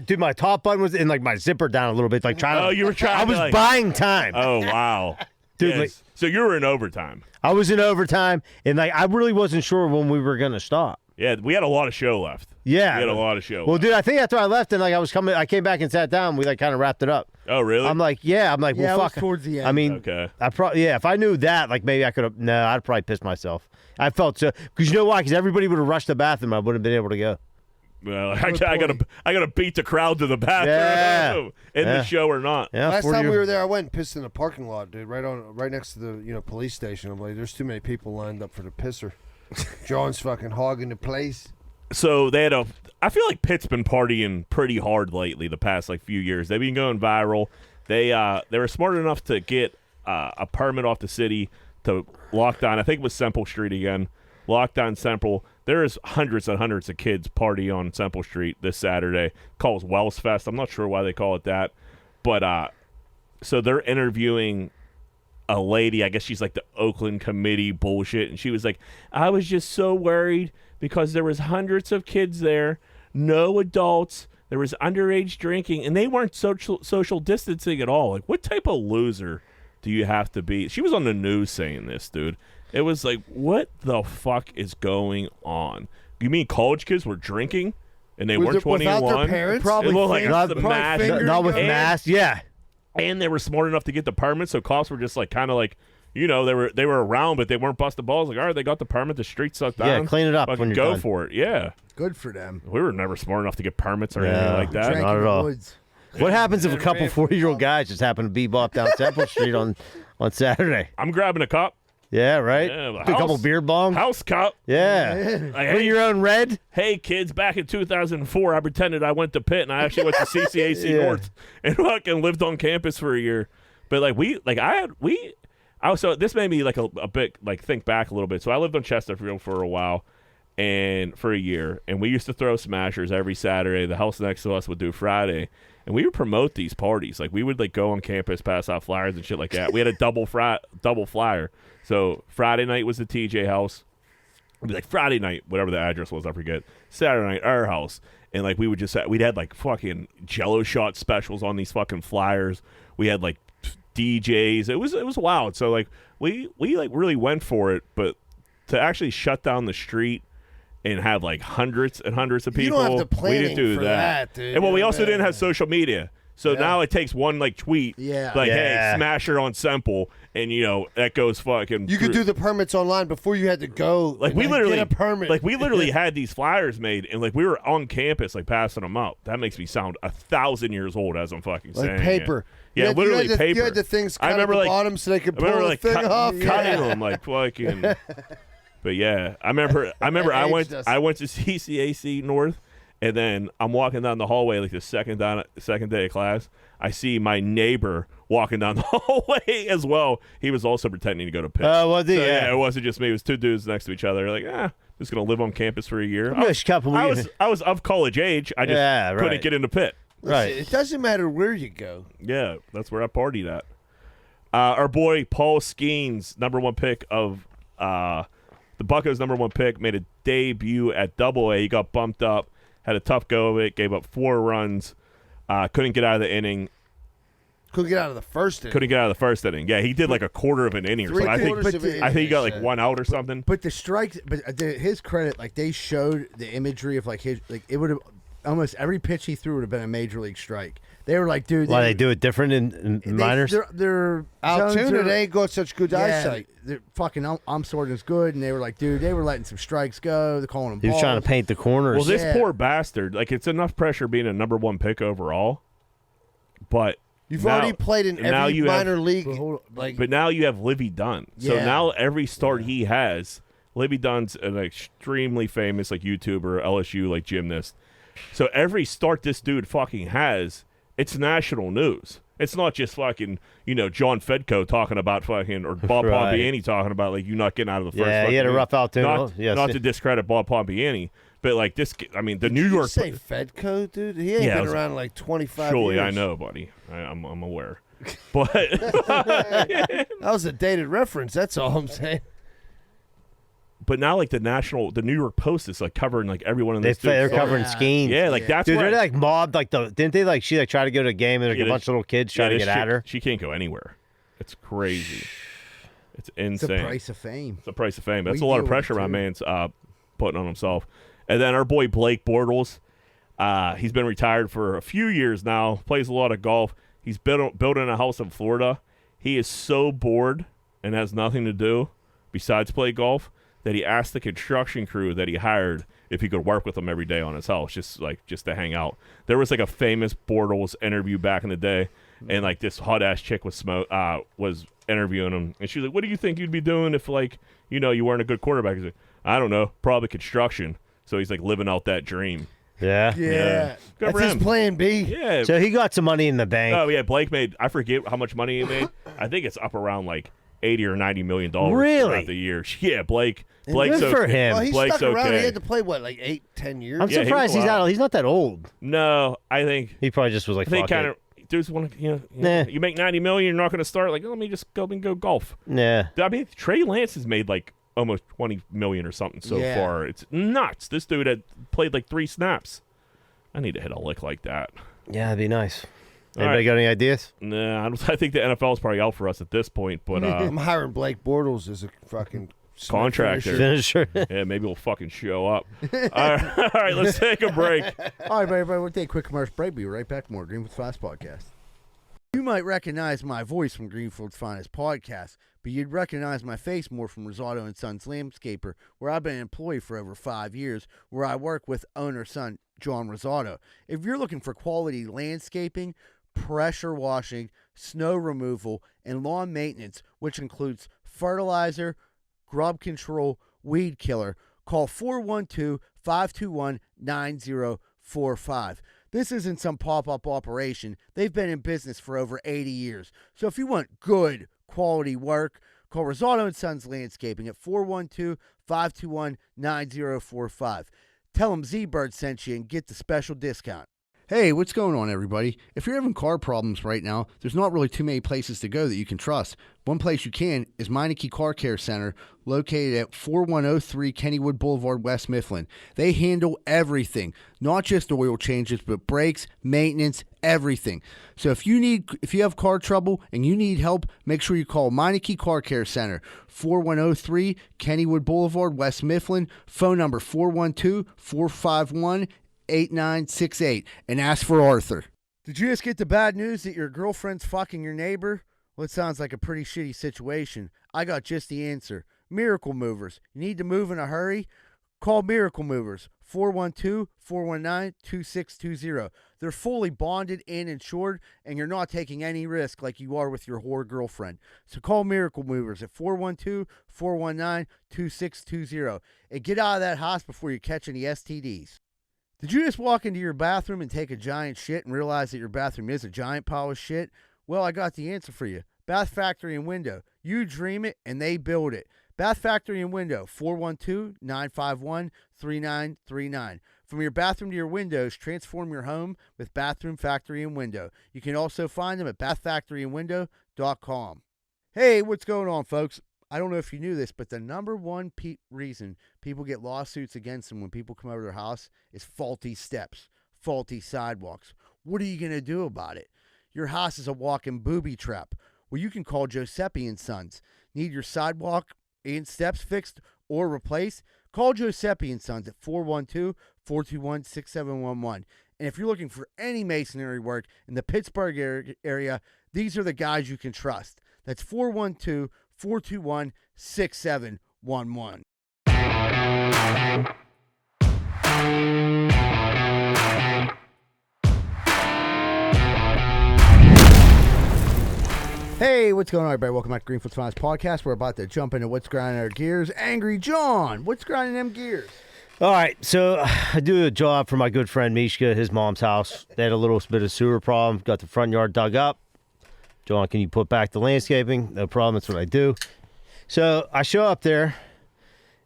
this. my top button was in, like, my zipper down a little bit. Like, trying to. Oh, you were trying I to, was like- buying time. Oh, wow. Dude, Yes. like- So you were in overtime. I was in overtime, and, like, I really wasn't sure when we were going to stop. Yeah, we had a lot of show left. Yeah. We had a lot of show Well, left. dude, I think after I left and, like, I came back and sat down, we, like, kind of wrapped it up. Oh, really? I'm like, Yeah, well, it was fuck. towards the end. I mean, Okay. if I knew that, like, maybe I could have. No, I'd probably pissed myself. I felt so because you know why? Because everybody would have rushed the bathroom. I wouldn't have been able to go. Well, I gotta beat the crowd to the bathroom in the show or not. Yeah, Last 40 time we years- were there, I went and pissed in the parking lot, dude, right next to the police station. I'm like, there's too many people lined up for the pisser. John's fucking hogging the place. So they had I feel like Pitt's been partying pretty hard lately the past like few years. They've been going viral. They were smart enough to get a permit off the city to lock down. I think it was Semple Street again. Lock down Semple. There is hundreds and hundreds of kids party on Semple Street this Saturday. Kohls Wells Fest. I'm not sure why they call it that, but so they're interviewing a lady. I guess she's like the Oakland committee bullshit, and she was like, "I was just so worried because there was hundreds of kids there, no adults. There was underage drinking, and they weren't social distancing at all. Like, what type of loser do you have to be?" She was on the news saying this, dude. It was like, what the fuck is going on? You mean college kids were drinking and they weren't 21? Without their parents? Probably Well, like, fingers- the probably mask. fingers Not with going. masks. Yeah. And they were smart enough to get the permit, so cops were just like kind of like, you know, they were around, but they weren't busting balls. Like, all right, they got the permit, the streets sucked down. Yeah, clean it up Fucking when you're go done. for it. Yeah, Good for them. we were never smart enough to get permits or Yeah. anything like that. Drank not in at the all. woods. What happens if a couple 40-year-old guys just happen to bebop down Temple Street on Saturday? I'm grabbing a cup, Yeah, right. Yeah, Do a couple house- beer bongs. house cup. Yeah. Like, Bring hey, your own red. hey, kids, back in 2004, I pretended I went to Pitt, and I actually went to CCAC Yeah. North and fucking lived on campus for a year. But so this made me like a bit like think back a little bit. So I lived on Chesterfield for a while, and for a year, and we used to throw smashers every Saturday. The house next to us would do Friday, and we would promote these parties. Like we would like go on campus, pass out flyers and shit like that. We had a double flyer. So Friday night was the TJ house. It'd be like Friday night, whatever the address was, I forget. Saturday night, our house. And like we'd had like fucking Jello shot specials on these fucking flyers. We had like DJs. It was wild. So like we like really went for it, but to actually shut down the street and have like hundreds and hundreds of You people, don't have the we didn't do planning for that, dude. And well, we Yeah, also man. didn't have social media. So now it takes one like tweet, Yeah. like Yeah. hey, smasher on Semple, and you know that goes fucking. You could do the permits online before you had to go. Like and, we literally get a permit. Like we literally had these flyers made, and like we were on campus, like passing them out. That makes me sound 1,000 years old as I'm fucking like saying. paper. Yeah, you had, literally you had the, paper. You had the things I cut remember at the like bottom so they could I pull remember the like thing off. cutting them like fucking. But yeah, I remember I That went aged us. I went to CCAC North, And then I'm walking down the hallway, like the second day of class. I see my neighbor walking down the hallway as well. He was also pretending to go to Pitt. Oh, was he? So, yeah. It wasn't just me. It was two dudes next to each other. Like, just going to live on campus for a year. I was of college age. I just couldn't get into Pitt. Listen, it doesn't matter where you go. Yeah, that's where I partied at. Our boy Paul Skeens, number one pick of the Buccos' number one pick, made a debut at Double-A. He got bumped up. Had a tough go of it, gave up 4 runs, couldn't get out of the inning. Couldn't get out of the first inning. Couldn't get out of the first inning. Yeah, he did like a quarter of an inning or something. I think he got like 1 out or something. But the strikes, his credit, like they showed the imagery of like his, like it would have almost every pitch he threw would have been a major league strike. They were like, dude. Why they do it different in minors? They're Altoona, they ain't got such good eyesight. They're fucking Amsorgan's good, and they were like, dude, they were letting some strikes go. They're calling them He was balls. trying to paint the corners. Well, this poor bastard, like it's enough pressure being a number one pick overall, but you've already played in every minor league. But now you have Livy Dunn. So now every start he has, Livy Dunn's an extremely famous like YouTuber, LSU like gymnast. So every start this dude fucking has, it's national news. It's not just fucking, John Fedko talking about fucking, or Bob Pompiani talking about, like, you not getting out of the first. Yeah, he had a rough out too. Not to discredit Bob Pompiani, but, like, this, I mean, the New York. You say Fedko, dude? He ain't been around like 25 surely years. I know, buddy. I'm aware. But. That was a dated reference. That's all I'm saying. But now, like, the New York Post is, like, covering, like, everyone in this. They're covering Skeens. Yeah, like, that's dude, they're, like, mobbed. Like, didn't they, like, she, like, try to go to a game and, like, a bunch of little kids trying to get at her? She can't go anywhere. It's crazy. It's insane. It's a price of fame. It's a price of fame. That's a lot of pressure my man's putting on himself. And then our boy Blake Bortles, he's been retired for a few years now, plays a lot of golf. He's building a house in Florida. He is so bored and has nothing to do besides play golf that he asked the construction crew that he hired if he could work with them every day on his house, just to hang out. There was like a famous Bortles interview back in the day, and like this hot ass chick was interviewing him, and she was like, "What do you think you'd be doing if like you weren't a good quarterback?" He's like, "I don't know, probably construction." So he's like living out that dream. Yeah. That's his plan B. Yeah. So he got some money in the bank. Oh yeah, Blake made. I forget how much money he made. I think it's up around like $80 or $90 million really? Throughout the year. Yeah, Blake's good for him. Well, he Blake's stuck around. okay. He had to play what, like 8-10 years. I'm surprised he's not that old. No, I think he probably just was like. I think kind of dudes want to. You make $90 million, you're not going to start. Like, let me just go and go golf. Yeah. I mean, Trey Lance has made like almost $20 million or something so far. It's nuts. This dude had played like 3 snaps. I need to hit a lick like that. Yeah, that'd be nice. Anybody got any ideas? Nah, I think the NFL is probably out for us at this point. But I'm hiring Blake Bortles as a fucking contractor. Finisher. Yeah, maybe we'll fucking show up. All right, let's take a break. All right, everybody, we'll take a quick commercial break. Be right back. More Greenfield's Finest Podcast. You might recognize my voice from Greenfield's Finest Podcast, but you'd recognize my face more from Rosado & Sons Landscaper, where I've been an employee for over 5 years, where I work with owner-son John Rosado. If you're looking for quality landscaping, pressure washing, snow removal, and lawn maintenance, which includes fertilizer, grub control, weed killer, call 412-521-9045. This isn't some pop-up operation. They've been in business for over 80 years. So if you want good quality work, call Rosado & Sons Landscaping at 412-521-9045. Tell them Z-Bird sent you and get the special discount. Hey, what's going on, everybody? If you're having car problems right now, there's not really too many places to go that you can trust. One place you can is Meineke Car Care Center, located at 4103 Kennywood Boulevard, West Mifflin. They handle everything, not just oil changes, but brakes, maintenance, everything. So if you have car trouble and you need help, make sure you call Meineke Car Care Center, 4103 Kennywood Boulevard, West Mifflin. Phone number 412-451-8968, and ask for Arthur. Did you just get the bad news that your girlfriend's fucking your neighbor? Well, it sounds like a pretty shitty situation. I got just the answer. Miracle Movers. You need to move in a hurry? Call Miracle Movers, 412-419-2620. They're fully bonded and insured, and you're not taking any risk like you are with your whore girlfriend. So call Miracle Movers at 412-419-2620 and get out of that house before you catch any STDs. Did you just walk into your bathroom and take a giant shit and realize that your bathroom is a giant pile of shit? Well, I got the answer for you. Bath Factory and Window. You dream it and they build it. Bath Factory and Window, 412-951-3939. From your bathroom to your windows, transform your home with Bathroom Factory and Window. You can also find them at bathfactoryandwindow.com. Hey, what's going on, folks? I don't know if you knew this, but the number one reason people get lawsuits against them when people come over their house is faulty steps, faulty sidewalks. What are you going to do about it? Your house is a walking booby trap. Well, you can call Giuseppe and Sons. Need your sidewalk and steps fixed or replaced? Call Giuseppe and Sons at 412-421-6711. And if you're looking for any masonry work in the Pittsburgh area, these are the guys you can trust. That's 412-421-6711. Hey, what's going on, everybody? Welcome back to Greenfield's Finest Podcast. We're about to jump into what's grinding our gears. Angry John, what's grinding them gears? All right, so I do a job for my good friend Mishka, his mom's house. They had a little bit of sewer problem, got the front yard dug up. John, can you put back the landscaping? No problem, that's what I do. So I show up there,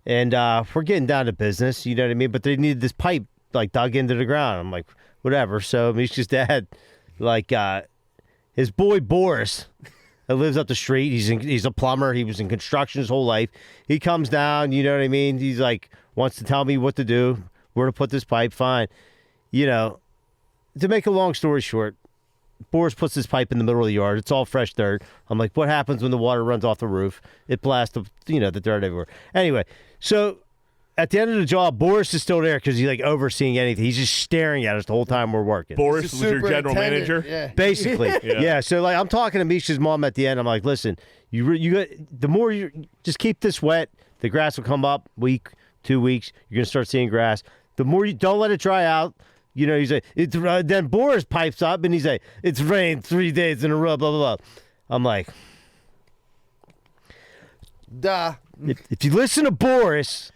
and we're getting down to business, you know what I mean? But they needed this pipe, like, dug into the ground. I'm like, whatever. So Mishka's dad, like, his boy Boris, that lives up the street, he's a plumber. He was in construction his whole life. He comes down, you know what I mean? He's like, wants to tell me what to do, where to put this pipe, fine. You know, to make a long story short, Boris puts this pipe in the middle of the yard. It's all fresh dirt. I'm like, what happens when the water runs off the roof? It blasts the dirt everywhere. Anyway, so at the end of the job, Boris is still there because he's like overseeing anything. He's just staring at us the whole time we're working. Boris was your general manager? Yeah. Basically. Yeah. So like I'm talking to Misha's mom at the end. I'm like, listen, you got the more you just keep this wet, the grass will come up week, 2 weeks. You're gonna start seeing grass. The more you don't let it dry out. You know, he's like, then Boris pipes up and he's like, it's rained 3 days in a row, blah, blah, blah. I'm like, duh. If you listen to Boris,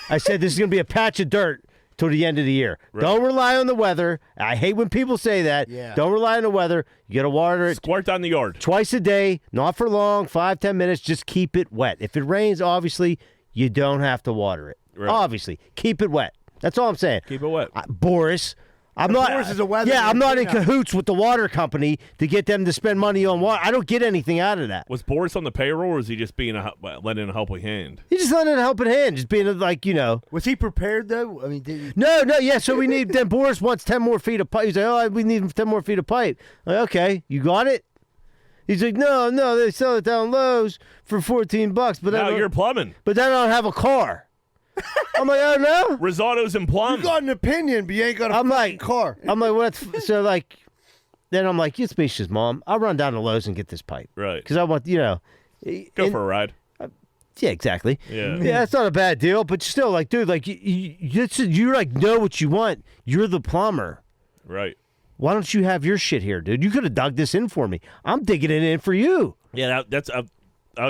I said this is going to be a patch of dirt till the end of the year. Right. Don't rely on the weather. I hate when people say that. Yeah. Don't rely on the weather. You got to water it. Squirt on the yard. Twice a day, not for long, 5-10 minutes. Just keep it wet. If it rains, obviously, you don't have to water it. Right. Obviously, keep it wet. That's all I'm saying. Keep it wet. Boris, Boris is a weather. Yeah, I'm not in cahoots with the water company to get them to spend money on water. I don't get anything out of that. Was Boris on the payroll, or was he just being lending a helping hand? He just lending a helping hand, just being like, you know. Was he prepared though? I mean, did he? No, yeah. So we need. Then Boris wants 10 more feet of pipe. He's like, oh, we need 10 more feet of pipe. I'm like, okay, you got it. He's like, no, they sell it down Lowe's for $14, but now you're plumbing. But then I don't have a car. I'm like, oh no, Risotto's and plum. You got an opinion, but you ain't got a car. I'm like, what's so like? Then I'm like, it's Misha's mom. I'll run down to Lowe's and get this pipe, right? Because I want, go for a ride. Yeah, exactly. Yeah, that's not a bad deal, but still, like, dude, like you like know what you want. You're the plumber, right? Why don't you have your shit here, dude? You could have dug this in for me. I'm digging it in for you. Yeah, that's. I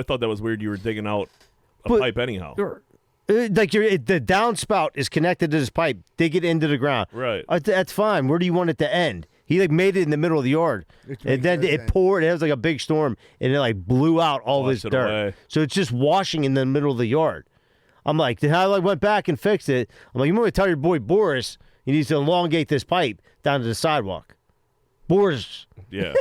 thought that was weird. You were digging out a pipe anyhow. Like the downspout is connected to this pipe. Dig it into the ground. Right. That's fine. Where do you want it to end? He like made it in the middle of the yard, and then it poured. It was like a big storm, and it like blew out all this dirt. Away. So it's just washing in the middle of the yard. I'm like, then I like went back and fixed it. I'm like, you want to tell your boy Boris he needs to elongate this pipe down to the sidewalk. Boris, yeah,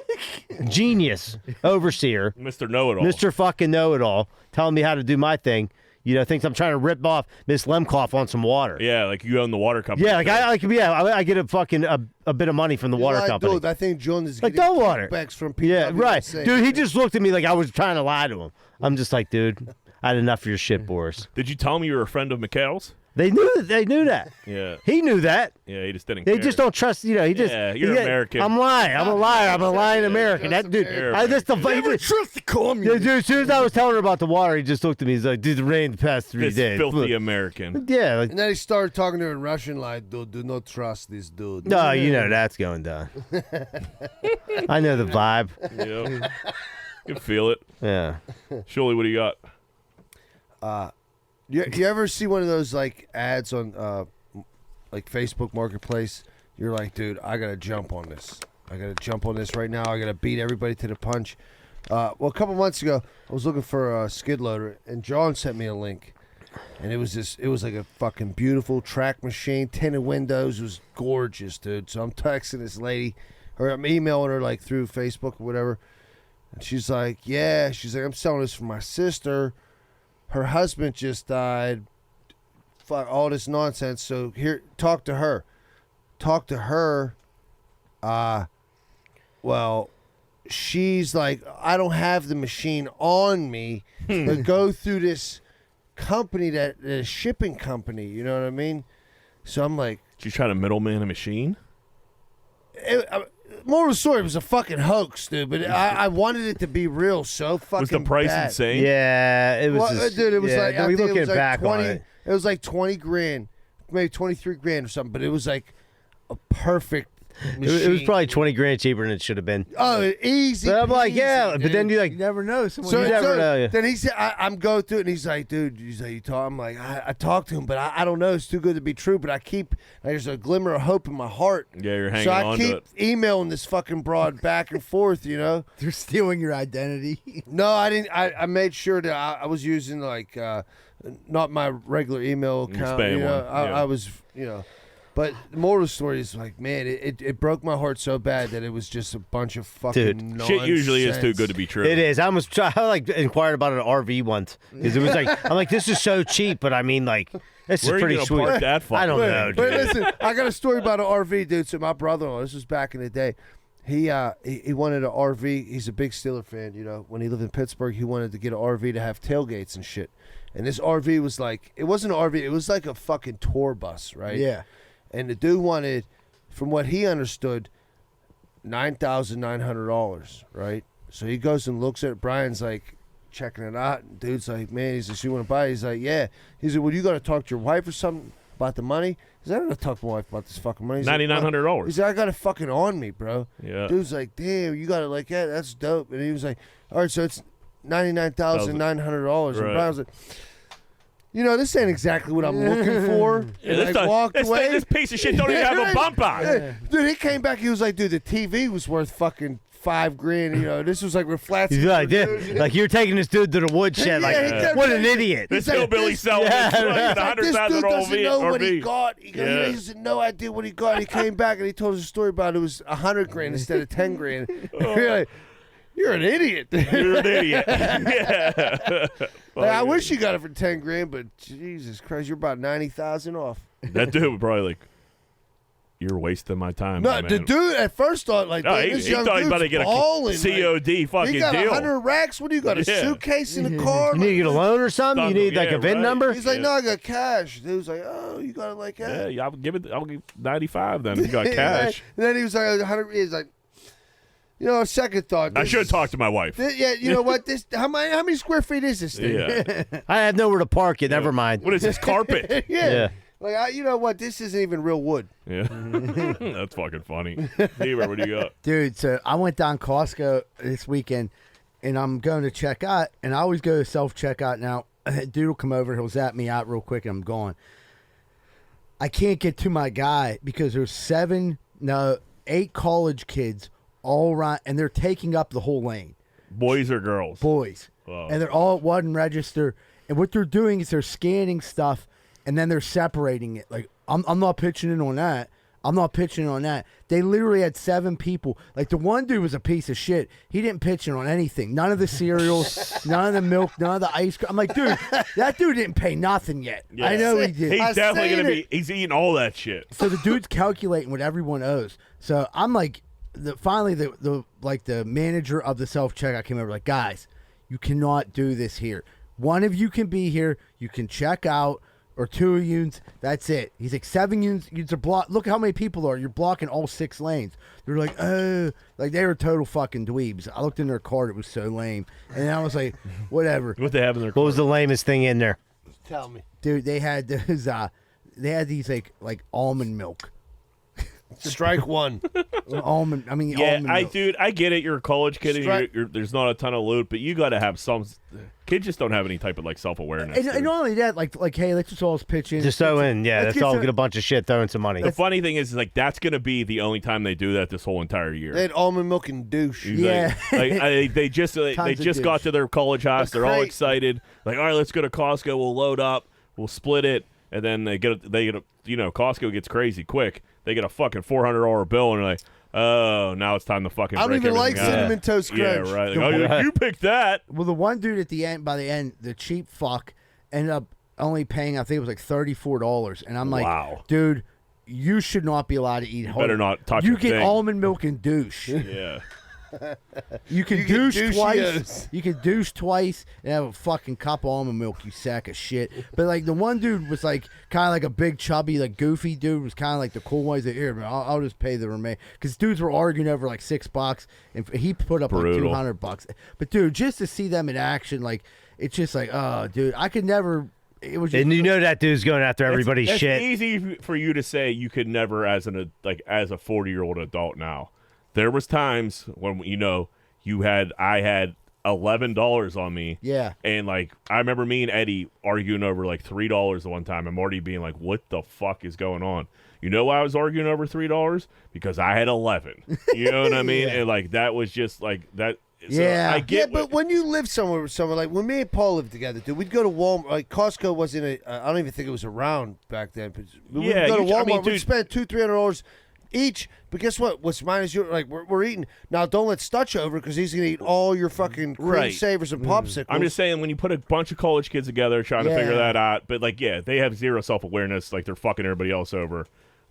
genius, overseer, Mr. Know-it-all, Mr. fucking Know-it-all, telling me how to do my thing. You know, thinks I'm trying to rip off Miss Lemkoff on some water. Yeah, like you own the water company. Yeah, like I get a fucking a bit of money from the water company. Dude, I think John is like, getting don't water. Kickbacks from people. Yeah, right. Dude, he just looked at me like I was trying to lie to him. I'm just like, dude, I had enough of your shit, Boris. Did you tell him you were a friend of Mikhail's? They knew that. Yeah. He knew that. Yeah, he just didn't They care. just don't trust, you know, he just... Yeah, you're American. I'm lying. I'm a liar. I'm a lying American. That dude... I just... Never trust the communist. Dude, as soon as I was telling her about the water, he just looked at me. He's like, did it rain the past 3 this days? Filthy American. Yeah. Like, and then he started talking to her in Russian like, dude, do not trust this dude. No, you know that's going down. I know the vibe. Yeah. You can feel it. Yeah. Shirley, what do you got? You ever see one of those like ads on like Facebook Marketplace, you're like, dude, I gotta jump on this. I gotta jump on this right now. I gotta beat everybody to the punch. Well, a couple months ago, I was looking for a skid loader, and John sent me a link. And it was like a fucking beautiful track machine, tinted windows. It was gorgeous, dude. So I'm texting this lady, or I'm emailing her like through Facebook or whatever. And she's like, yeah. She's like, I'm selling this for my sister. Her husband just died. Fuck all this nonsense. So here, talk to her. Talk to her. Well, she's like, I don't have the machine on me to go through this company, that shipping company, you know what I mean? So I'm like, she's trying to middleman a machine. Moral of the story, it was a fucking hoax, dude. But I wanted it to be real, so fucking. Was the price bad. insane? Yeah, it was. Well, dude, it was like I we think it looking was like back 20. on it. It was like 20 grand, maybe 23 grand or something. But it was like a perfect machine. It was probably 20 grand cheaper than it should have been. Oh, easy. But I'm like, peasy, yeah, dude. but then you like, You never know. Someone You never know, yeah. Then he said, I'm going through it, and he's like, dude, he's like, you talk. I'm like, I talked to him, but I don't know. It's too good to be true. But there's a glimmer of hope in my heart. Yeah, you're hanging so I on to keep it. emailing this fucking broad back and forth, you know? They're stealing your identity. No, I didn't. I made sure that I was using, like, not my regular email account. spam You know? one, yeah. I was, you know. But the moral of the story is, like, man, it broke my heart so bad that it was just a bunch of fucking Dude, nonsense. Shit usually is too good to be true. it is. I like inquired about an RV once because it was like, I'm like, this is so cheap, but I mean, like, this Where are is you pretty gonna sweet. park that I don't know, dude. But listen, I got a story about an RV, dude. So my brother-in-law, this was back in the day. He wanted an RV. He's a big Steeler fan, you know. When he lived in Pittsburgh, he wanted to get an RV to have tailgates and shit. And this RV was like, it wasn't an RV. It was like a fucking tour bus, right? Yeah. And the dude wanted, from what he understood, $9,900, right? So he goes and looks at it. Brian's like checking it out. And dude's like, man, he says, you want to buy it? He's like, yeah. He said, well, you got to talk to your wife or something about the money? He said, I don't got to talk to my wife about this fucking money. He's like, $9,900. He said, I got it fucking on me, bro. Yeah. Dude's like, damn, you got it like that? That's dope. And he was like, all right, so it's $99,900. And Brian was like, you know, this ain't exactly what I'm looking for. Yeah, And I walked away. This piece of shit don't even have a bump on. Yeah. Dude, he came back. He was like, dude, the TV was worth fucking $5 grand. You know, this was like reflective. He's like, like you're taking this dude to the woodshed. Like, Yeah, what an idiot! This hillbilly selling Yeah. this This dude $100,000 doesn't know what he RV. got. He has no idea what he got. He came back and he told us a story about it was $100 grand instead of $10 grand. You're like, you're an idiot. You're an idiot. Yeah. Like, I wish you got it for 10 grand, but Jesus Christ, you're about 90,000 off. That dude would probably like, you're wasting my time. No, my the man. dude at first thought like, No, damn, he this young thought he was about to dude's get a balling, COD fucking he got deal. 100 racks. What do you got? A Yeah. suitcase in the car? You need to get a loan or something. You need like Yeah, a VIN right. number. He's like, Yeah. no, I got cash. Dude was like, oh, you got it like that? Yeah, I'll give 95 then. You got cash. And then he was like, 100. He's like, you know, second thought. I this should have is- talked to my wife. Yeah, you know what? This how many square feet is this thing? Yeah. I have nowhere to park it. Never mind. What is this carpet? Yeah. Like, you know what? This isn't even real wood. Yeah. That's fucking funny. Anyway, what do you got? Dude, so I went down Costco this weekend, and I'm going to check out, and I always go to self-checkout now. Dude will come over, he'll zap me out real quick, and I'm gone. I can't get to my guy because there's 8 college kids all around, and they're taking up the whole lane. Boys or girls? Boys. Oh. And they're all at one register, and what they're doing is they're scanning stuff, and then they're separating it. Like, I'm not pitching in on that. I'm not pitching on that. They literally had 7 people. Like, the one dude was a piece of shit. He didn't pitch in on anything. None of the cereals, none of the milk, none of the ice cream. I'm like, dude, that dude didn't pay nothing yet. Yeah. I know he did. He's definitely going to be, he's eating all that shit. So the dude's calculating what everyone owes. So I'm like, finally the manager of the self-checkout came over, like, guys, you cannot do this here. One of you can be here. You can check out. Or 2 units, that's it. He's like, 7 units are blocked. Look how many people are. You're blocking all 6 lanes. They're like, oh, like they were total fucking dweebs. I looked in their cart, it was so lame. And I was like, whatever. What they have in their What was the lamest thing in there? Tell me. Dude, they had those, they had these like almond milk. Strike one. Almond. I mean, Yeah, almond milk. dude, I get it. You're a college kid, and Strike- there's not a ton of loot, but you got to have some. Kids just don't have any type of like self awareness. And not only that, like, hey, let's just all pitch in. Just throw in, yeah, let's let's get all some- get a bunch of shit, throw in some money. The funny thing is like that's gonna be the only time they do that this whole entire year. They had almond milk and douche. Yeah. They just Tons of got douche. to their college house. They're all crate. excited. Like, all right, let's go to Costco. We'll load up. We'll split it, and then they get a Costco gets crazy quick. They get a fucking $400 bill, and they're like, oh, now it's time to fucking. I don't break even like everything out. Cinnamon Toast Crunch. Yeah, right. Like, oh, you picked that. Well, the one dude at the end, by the end, the cheap fuck ended up only paying, I think it was like $34, and I'm like, Wow. dude, you should not be allowed to eat. better not touch You a get thing. almond milk and douche. Yeah. You can You get douche twice. douchios. You can douche twice and have a fucking cup of almond milk, you sack of shit. But like the one dude was like kind of like a big chubby, like goofy dude was kind of like the cool one. He's like, here, man, I'll just pay the remain because dudes were arguing over like $6 and he put up Brutal. like $200. But dude, just to see them in action, like it's just like, oh, dude, I could never. It was just, And you know that dude's going after everybody's It's shit. easy for you to say you could never as a 40-year-old adult now. There was times when I had $11 on me. Yeah. And like I remember me and Eddie arguing over like $3 one time and Marty being like, what the fuck is going on? You know why I was arguing over $3? Because I had 11. You know what I mean? Yeah. And like that was just like that. So Yeah. I get But when you live somewhere with someone, like when me and Paul lived together, dude, we'd go to Walmart. Like Costco wasn't I don't even think it was around back then. But we'd Yeah, go to I Walmart. mean, we'd dude- spend $200-300 each. But guess what? What's mine is yours. Like we're eating now. Don't let Stutch over because he's gonna eat all your fucking cream Right. savers and popsicles. I'm just saying when you put a bunch of college kids together trying to figure Yeah. that out, but like they have zero self-awareness, like they're fucking everybody else over.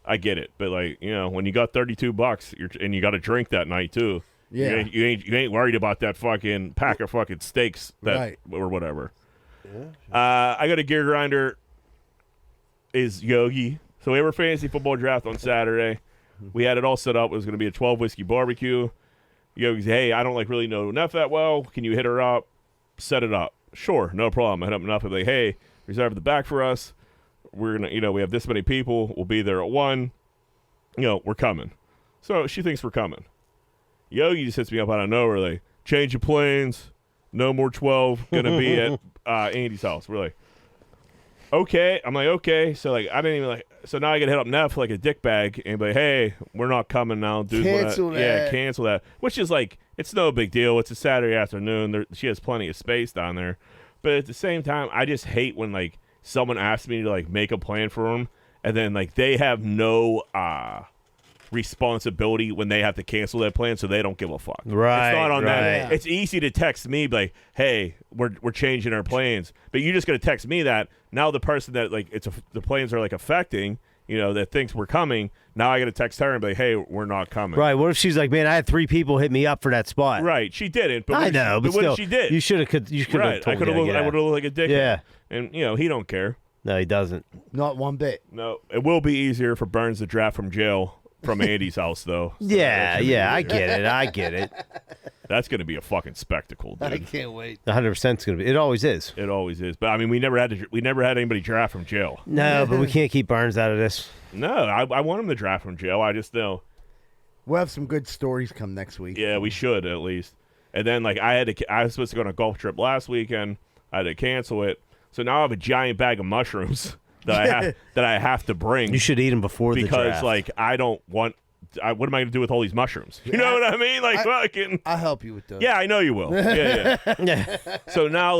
I get it, but like when you got $32 and you got a drink that night too, Yeah. you ain't worried about that fucking pack of fucking steaks Right. or whatever. I got a gear grinder. Is Yogi? So we have our fantasy football draft on Saturday. We had it all set up. It was going to be a 12 whiskey barbecue. Yogi's, hey, I don't really know Neff that well. Can you hit her up? Set it up. Sure, no problem. I hit up Neff and like, hey, reserve the back for us. We're gonna, we have this many people. We'll be there at 1. We're coming. So she thinks we're coming. Yogi just hits me up out of nowhere, like, change of plans. No more 12. Gonna be at Andy's house. We're like, okay. I'm like, okay. So like, I didn't even like. So now I gotta hit up Neff like a dick bag and be like, hey, we're not coming now, dude. Cancel Yeah, that. cancel that. Which is like, it's no big deal. It's a Saturday afternoon. She has plenty of space down there. But at the same time, I just hate when like someone asks me to like make a plan for them and then like they have no responsibility when they have to cancel that plan, so they don't give a fuck. Right, It's not on right. them. It's easy to text me like, "Hey, we're changing our plans," but you're just gonna text me that. Now the person that like the plans are like affecting, that thinks we're coming. Now I got to text her and be like, "Hey, we're not coming." Right. What if she's like, man, I had 3 people hit me up for that spot. Right. She didn't. But I what know, if, but what still, if she did? You should have. You could have Right. I told could have. me. I would have looked like a dick. Yeah. And he don't care. No, he doesn't. not one bit. No. It will be easier for Burns to draft from jail from Andy's house, though. So Yeah, that should be I easier. get it. I get it. That's going to be a fucking spectacle, I dude. can't wait. 100% is gonna be. It always is. It always is. But I mean, we never had anybody draft from jail. No, but we can't keep Burns out of this. No, I want him to draft from jail. I just know. We'll have some good stories come next week. Yeah, we should at least. And then like I was supposed to go on a golf trip last weekend. I had to cancel it. So now I have a giant bag of mushrooms that I have to bring. You should eat them before the because draft. like I don't want. What am I going to do with all these mushrooms? You know what I mean? Like fucking. I'll help you with those. Yeah, I know you will. Yeah. Yeah. So now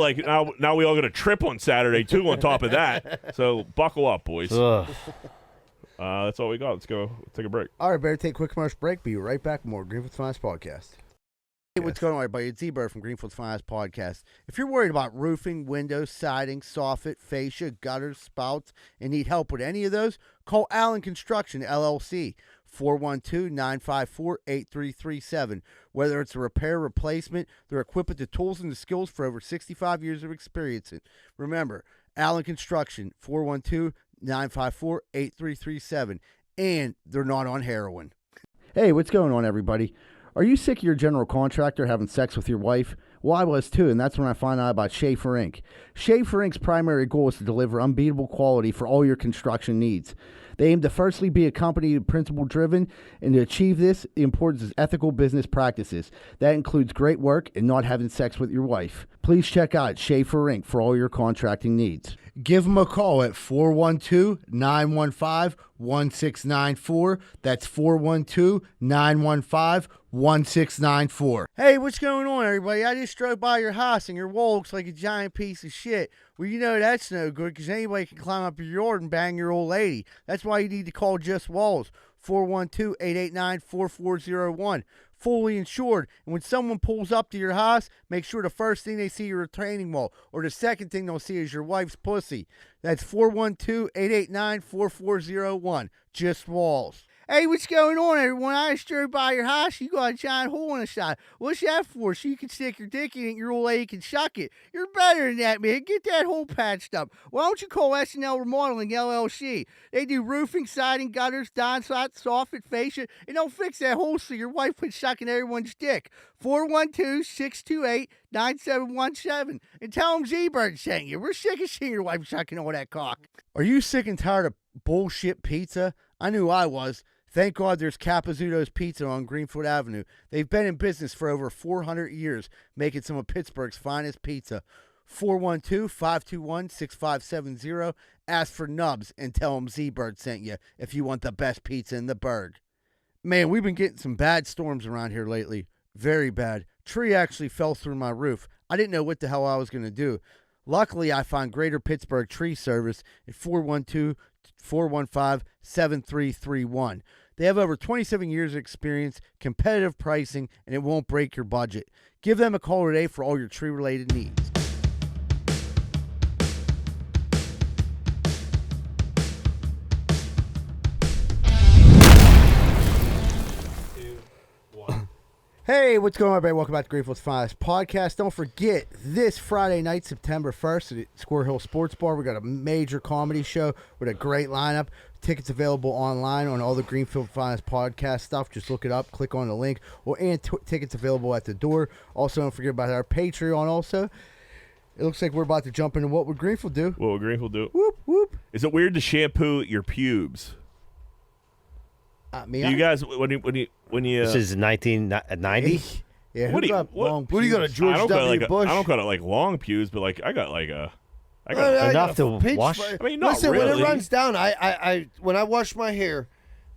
now we all got a trip on Saturday too. On top of that, so buckle up, boys. Ugh. That's all we got. Let's go. Take a break. All right, better take a quick commercial break. Be right back with more Greenfield's Finest Podcast. Hey, what's going on, everybody? It's Z-Bird from Greenfield's Finest Podcast. If you're worried about roofing, windows, siding, soffit, fascia, gutters, spouts, and need help with any of those, call Allen Construction, LLC, 412-954-8337. Whether it's a repair, replacement, they're equipped with the tools and the skills for over 65 years of experience. Remember, Allen Construction, 412-954-8337. And they're not on heroin. Hey, what's going on, everybody? Are you sick of your general contractor having sex with your wife? Well, I was too, and that's when I found out about Schaefer Inc. Schaefer Inc.'s primary goal is to deliver unbeatable quality for all your construction needs. They aim to firstly be a company principle-driven, and to achieve this, the importance is ethical business practices. That includes great work and not having sex with your wife. Please check out Schaefer Inc. for all your contracting needs. Give them a call at 412-915-1694. That's 412-915-1694. Hey, what's going on, everybody? I just drove by your house, and your wall looks like a giant piece of shit. Well, you know that's no good, because anybody can climb up your yard and bang your old lady. That's why you need to call Just Walls, 412-889-4401. Fully insured, and when someone pulls up to your house, make sure the first thing they see is your retaining wall, or the second thing they'll see is your wife's pussy. That's 412-889-4401. Just Walls. Hey, what's going on, everyone? I just drove by your house. You got a giant hole in the side. What's that for? So you can stick your dick in it and your old lady can suck it. You're better than that, man. Get that hole patched up. Why don't you call S&L Remodeling LLC? They do roofing, siding, gutters, downspout, soffit, fascia, and they'll fix that hole so your wife quit sucking everyone's dick. 412-628-9717. And tell them Z-Bird sent you. We're sick of seeing your wife sucking all that cock. Are you sick and tired of bullshit pizza? I knew I was. Thank God there's Capizzuto's Pizza on Greenfield Avenue. They've been in business for over 400 years, making some of Pittsburgh's finest pizza. 412-521-6570. Ask for Nubs and tell them Z-Bird sent you if you want the best pizza in the burg. Man, we've been getting some bad storms around here lately. Very bad. Tree actually fell through my roof. I didn't know what the hell I was going to do. Luckily, I found Greater Pittsburgh Tree Service at 412-415-7331. They have over 27 years of experience, competitive pricing, and it won't break your budget. Give them a call today for all your tree-related needs. Hey, what's going on, everybody? Welcome back to Greenfield's Finest Podcast. Don't forget, this Friday night, September 1st, at Square Hill Sports Bar, we got a major comedy show with a great lineup. Tickets available online on all the Greenfield Finest Podcast stuff. Just look it up, click on the link, and tickets available at the door. Also, don't forget about our Patreon also. It looks like we're about to jump into What Would Greenfield Do? What would Greenfield do? Whoop, whoop. Is it weird to shampoo your pubes? Do you guys, when you This is 1990. Yeah, What do you- What are you going to George I don't W. got Bush? I don't got it like long pubes, but like I got Enough to wash? I mean, not Listen, really. when it runs down, when I wash my hair,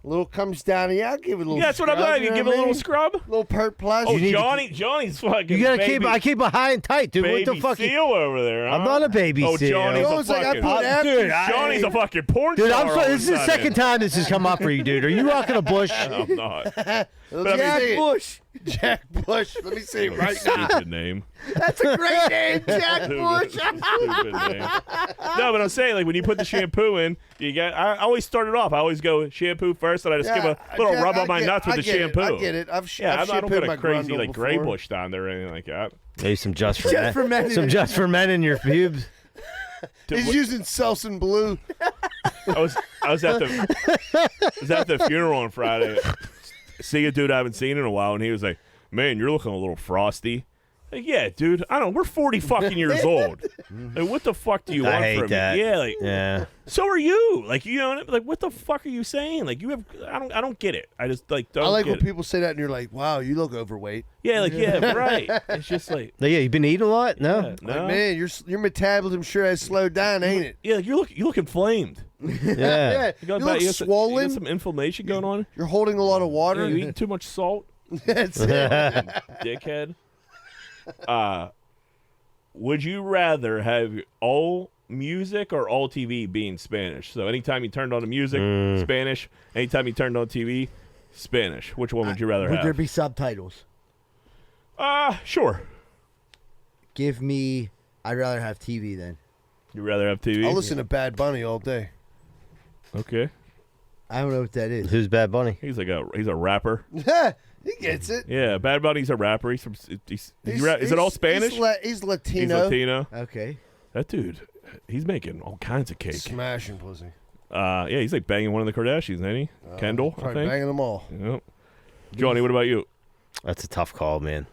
a little comes down, and I'll give it a little. Yeah, that's what I'm scrub, saying. You know give what it a I little mean? scrub. Little pert plus. Oh, need to Johnny's fucking. You gotta baby, I keep it high and tight, dude. baby what the fuck? seal over there. Huh? I'm not a baby Oh, seal. Johnny's Oh, a it's like I fucking. put after- Johnny's a fucking porn Dude, star. I'm all sorry. of This is a the sudden. second time this has come up for you, dude. Are you rocking a bush? I'm not. Jack I Bush. Jack Bush. Let me see it right now. Stupid name. That's a great name, Jack Stupid- Bush. stupid name. No, but I'm saying, like, when you put the shampoo in, you got. I always start it off. I always go shampoo first, and I just give a little Jack, rub on my nuts with the shampoo. I get it. I've Yeah, I've I don't shampooed got my a crazy grundle like gray before. bush down there or anything like that. Maybe some just for Just men. for men. Some just for men in your pubes. He's using Selsun Blue. I was at the funeral on Friday. See a dude I haven't seen in a while, and he was like, "Man, you're looking a little frosty." Like, yeah, dude. We're 40 fucking years old. Like, what the fuck do you I want hate from that. me? Yeah, like, Yeah. so are you. Like, you know, like, what the fuck are you saying? Like, you have. I don't get it. I just like don't. I like get when it. people say that, and you're like, "Wow, you look overweight." Yeah, like, yeah, right. It's just like, Yeah, you been eating a lot? No. yeah, no. Like, man, your metabolism sure has slowed down, ain't it? Yeah, like you look inflamed. Yeah. You got, You look you swollen. got some inflammation going on. You're holding a lot of Yeah, water. you eating too much salt. That's it. Dickhead. Would you rather have all music or all TV being Spanish? So anytime you turned on the music, Spanish. Anytime you turned on TV, Spanish. Which one would you rather Would there have? be subtitles? Sure. Give me. I'd rather have TV then. You'd rather have TV? I'll listen to Bad Bunny all day. Okay. I don't know what that is. Who's Bad Bunny? He's a rapper. He gets it. Yeah, Bad Bunny's a rapper. Is it all Spanish? He's Latino. He's Latino. Okay. That dude, he's making all kinds of cake. Smashing pussy. Yeah, he's like banging one of the Kardashians, ain't he? Kendall, I Probably think. banging them all. Yep. Johnny, what about you? That's a tough call, man.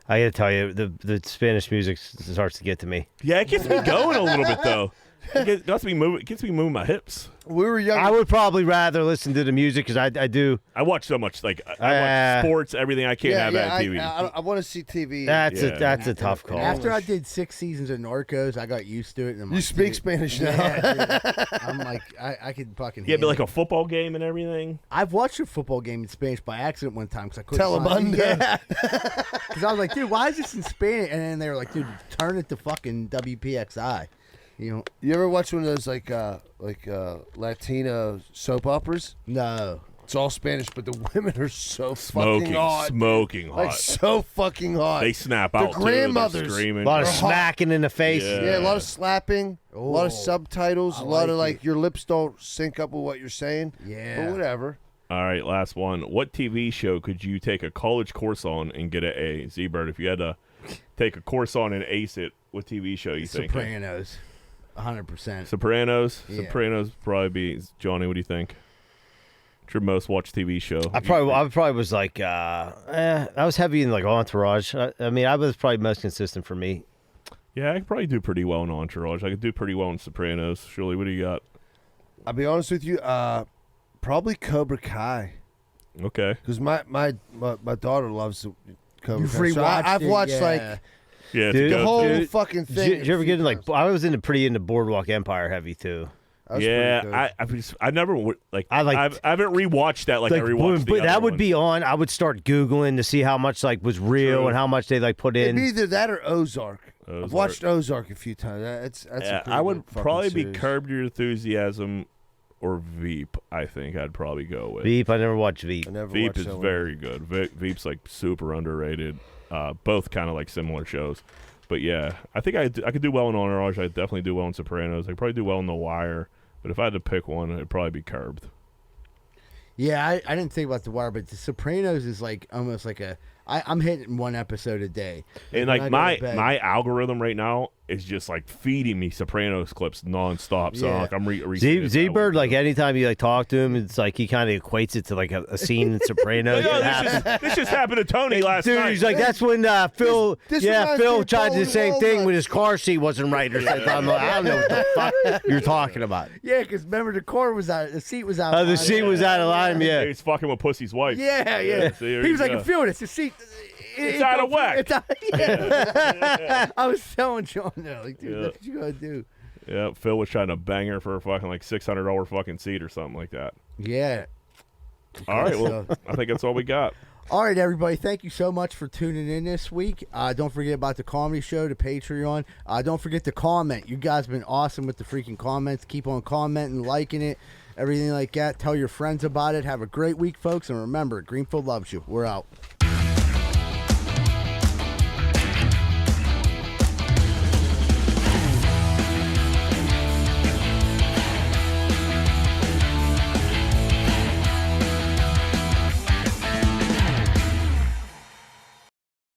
I gotta tell you, the Spanish music starts to get to me. Yeah, it gets me going a little bit though. It gets me moving my hips. We were young. I would probably rather listen to the music because I do. I watch so much, like I watch sports, everything. I can't have that on TV. I want to see TV. That's a tough call. After I did 6 seasons of Narcos, I got used to it. And I'm You like, speak dude, Spanish now. Yeah, dude. I'm like, I could fucking. Yeah, but like a football game and everything. I've watched a football game in Spanish by accident one time because I couldn't. Telemundo. Yeah. Because I was like, dude, why is this in Spanish? And then they were like, dude, turn it to fucking WPXI. You know, You ever watch one of those like Latino soap operas? no. It's all Spanish, but the women are so fucking hot. Smoking hot. Like so fucking hot. They snap The out too. grandmothers. They're screaming. A lot of They're hot. smacking in the face. Yeah. Yeah, a lot of slapping, a lot of Oh, subtitles, I a lot of like like your lips don't sync up with what you're saying. Yeah. But whatever. All right, last one. What TV show could you take a college course on and get an A? Z-Bird, if you had to take a course on and ace it, what TV show you think? Sopranos. 100%. Sopranos? Yeah. Sopranos probably be. Johnny, what do you think? What's your most watched TV show? I probably was like, I was heavy in like Entourage. I mean, I was probably most consistent for me. Yeah, I could probably do pretty well in Entourage. I could do pretty well in Sopranos. Shirley, what do you got? I'll be honest with you. Probably Cobra Kai, Okay. because my daughter loves Cobra You've Kai. So rewatched I've it, watched yeah. like Yeah, Dude, to the go whole to. fucking thing. Did you ever get in like? I was pretty into Boardwalk Empire heavy too. That was pretty good. Yeah, I never like. I liked- I haven't rewatched that like I rewatched the but other that would ones. be on. I would start googling to see how much like was real True. and how much they like put It'd in. be either that or Ozark. Ozark. I've watched Ozark a few times. That's a Yeah, pretty I would good fucking probably be series. Curb Your Enthusiasm or Veep. I think I'd probably go with. Veep. I never watched Veep. I never Veep watched is that one. very good. Veep's like super underrated. Both kind of like similar shows. But yeah, I think I could do well in Entourage. I'd definitely do well in Sopranos. I'd probably do well in The Wire. But if I had to pick one, it'd probably be Curbed. Yeah, I didn't think about The Wire, but The Sopranos is like almost like I'm hitting one episode a day. And When like I go my to bed. my algorithm right now is just like feeding me Sopranos clips nonstop. So Yeah. like I'm re Z-Bird, like anytime you like talk to him, it's like he kind of equates it to like a scene in Sopranos. this just happened to Tony last Dude, night. he's like, that's when Phil, this reminds me Phil of tried to do the Bowling same thing Walnuts. when his car seat wasn't right or something. I'm like, I don't know what the fuck you're talking about. Yeah, because remember the seat was out. The seat was out of line, yeah. He's fucking with Pussy's wife. Yeah. see, there He you was like, go. I'm feeling this. The seat. It's out of whack. It's out, yeah. I was telling John that, like, dude, that's what you gotta do. Yeah, Phil was trying to bang her for a fucking like $600 fucking seat or something like that. Yeah. All right, well, I think that's all we got. All right, everybody. Thank you so much for tuning in this week. Don't forget about the comedy show, the Patreon. Don't forget to comment. You guys have been awesome with the freaking comments. Keep on commenting, liking it, everything like that. Tell your friends about it. Have a great week, folks. And remember, Greenfield loves you. We're out.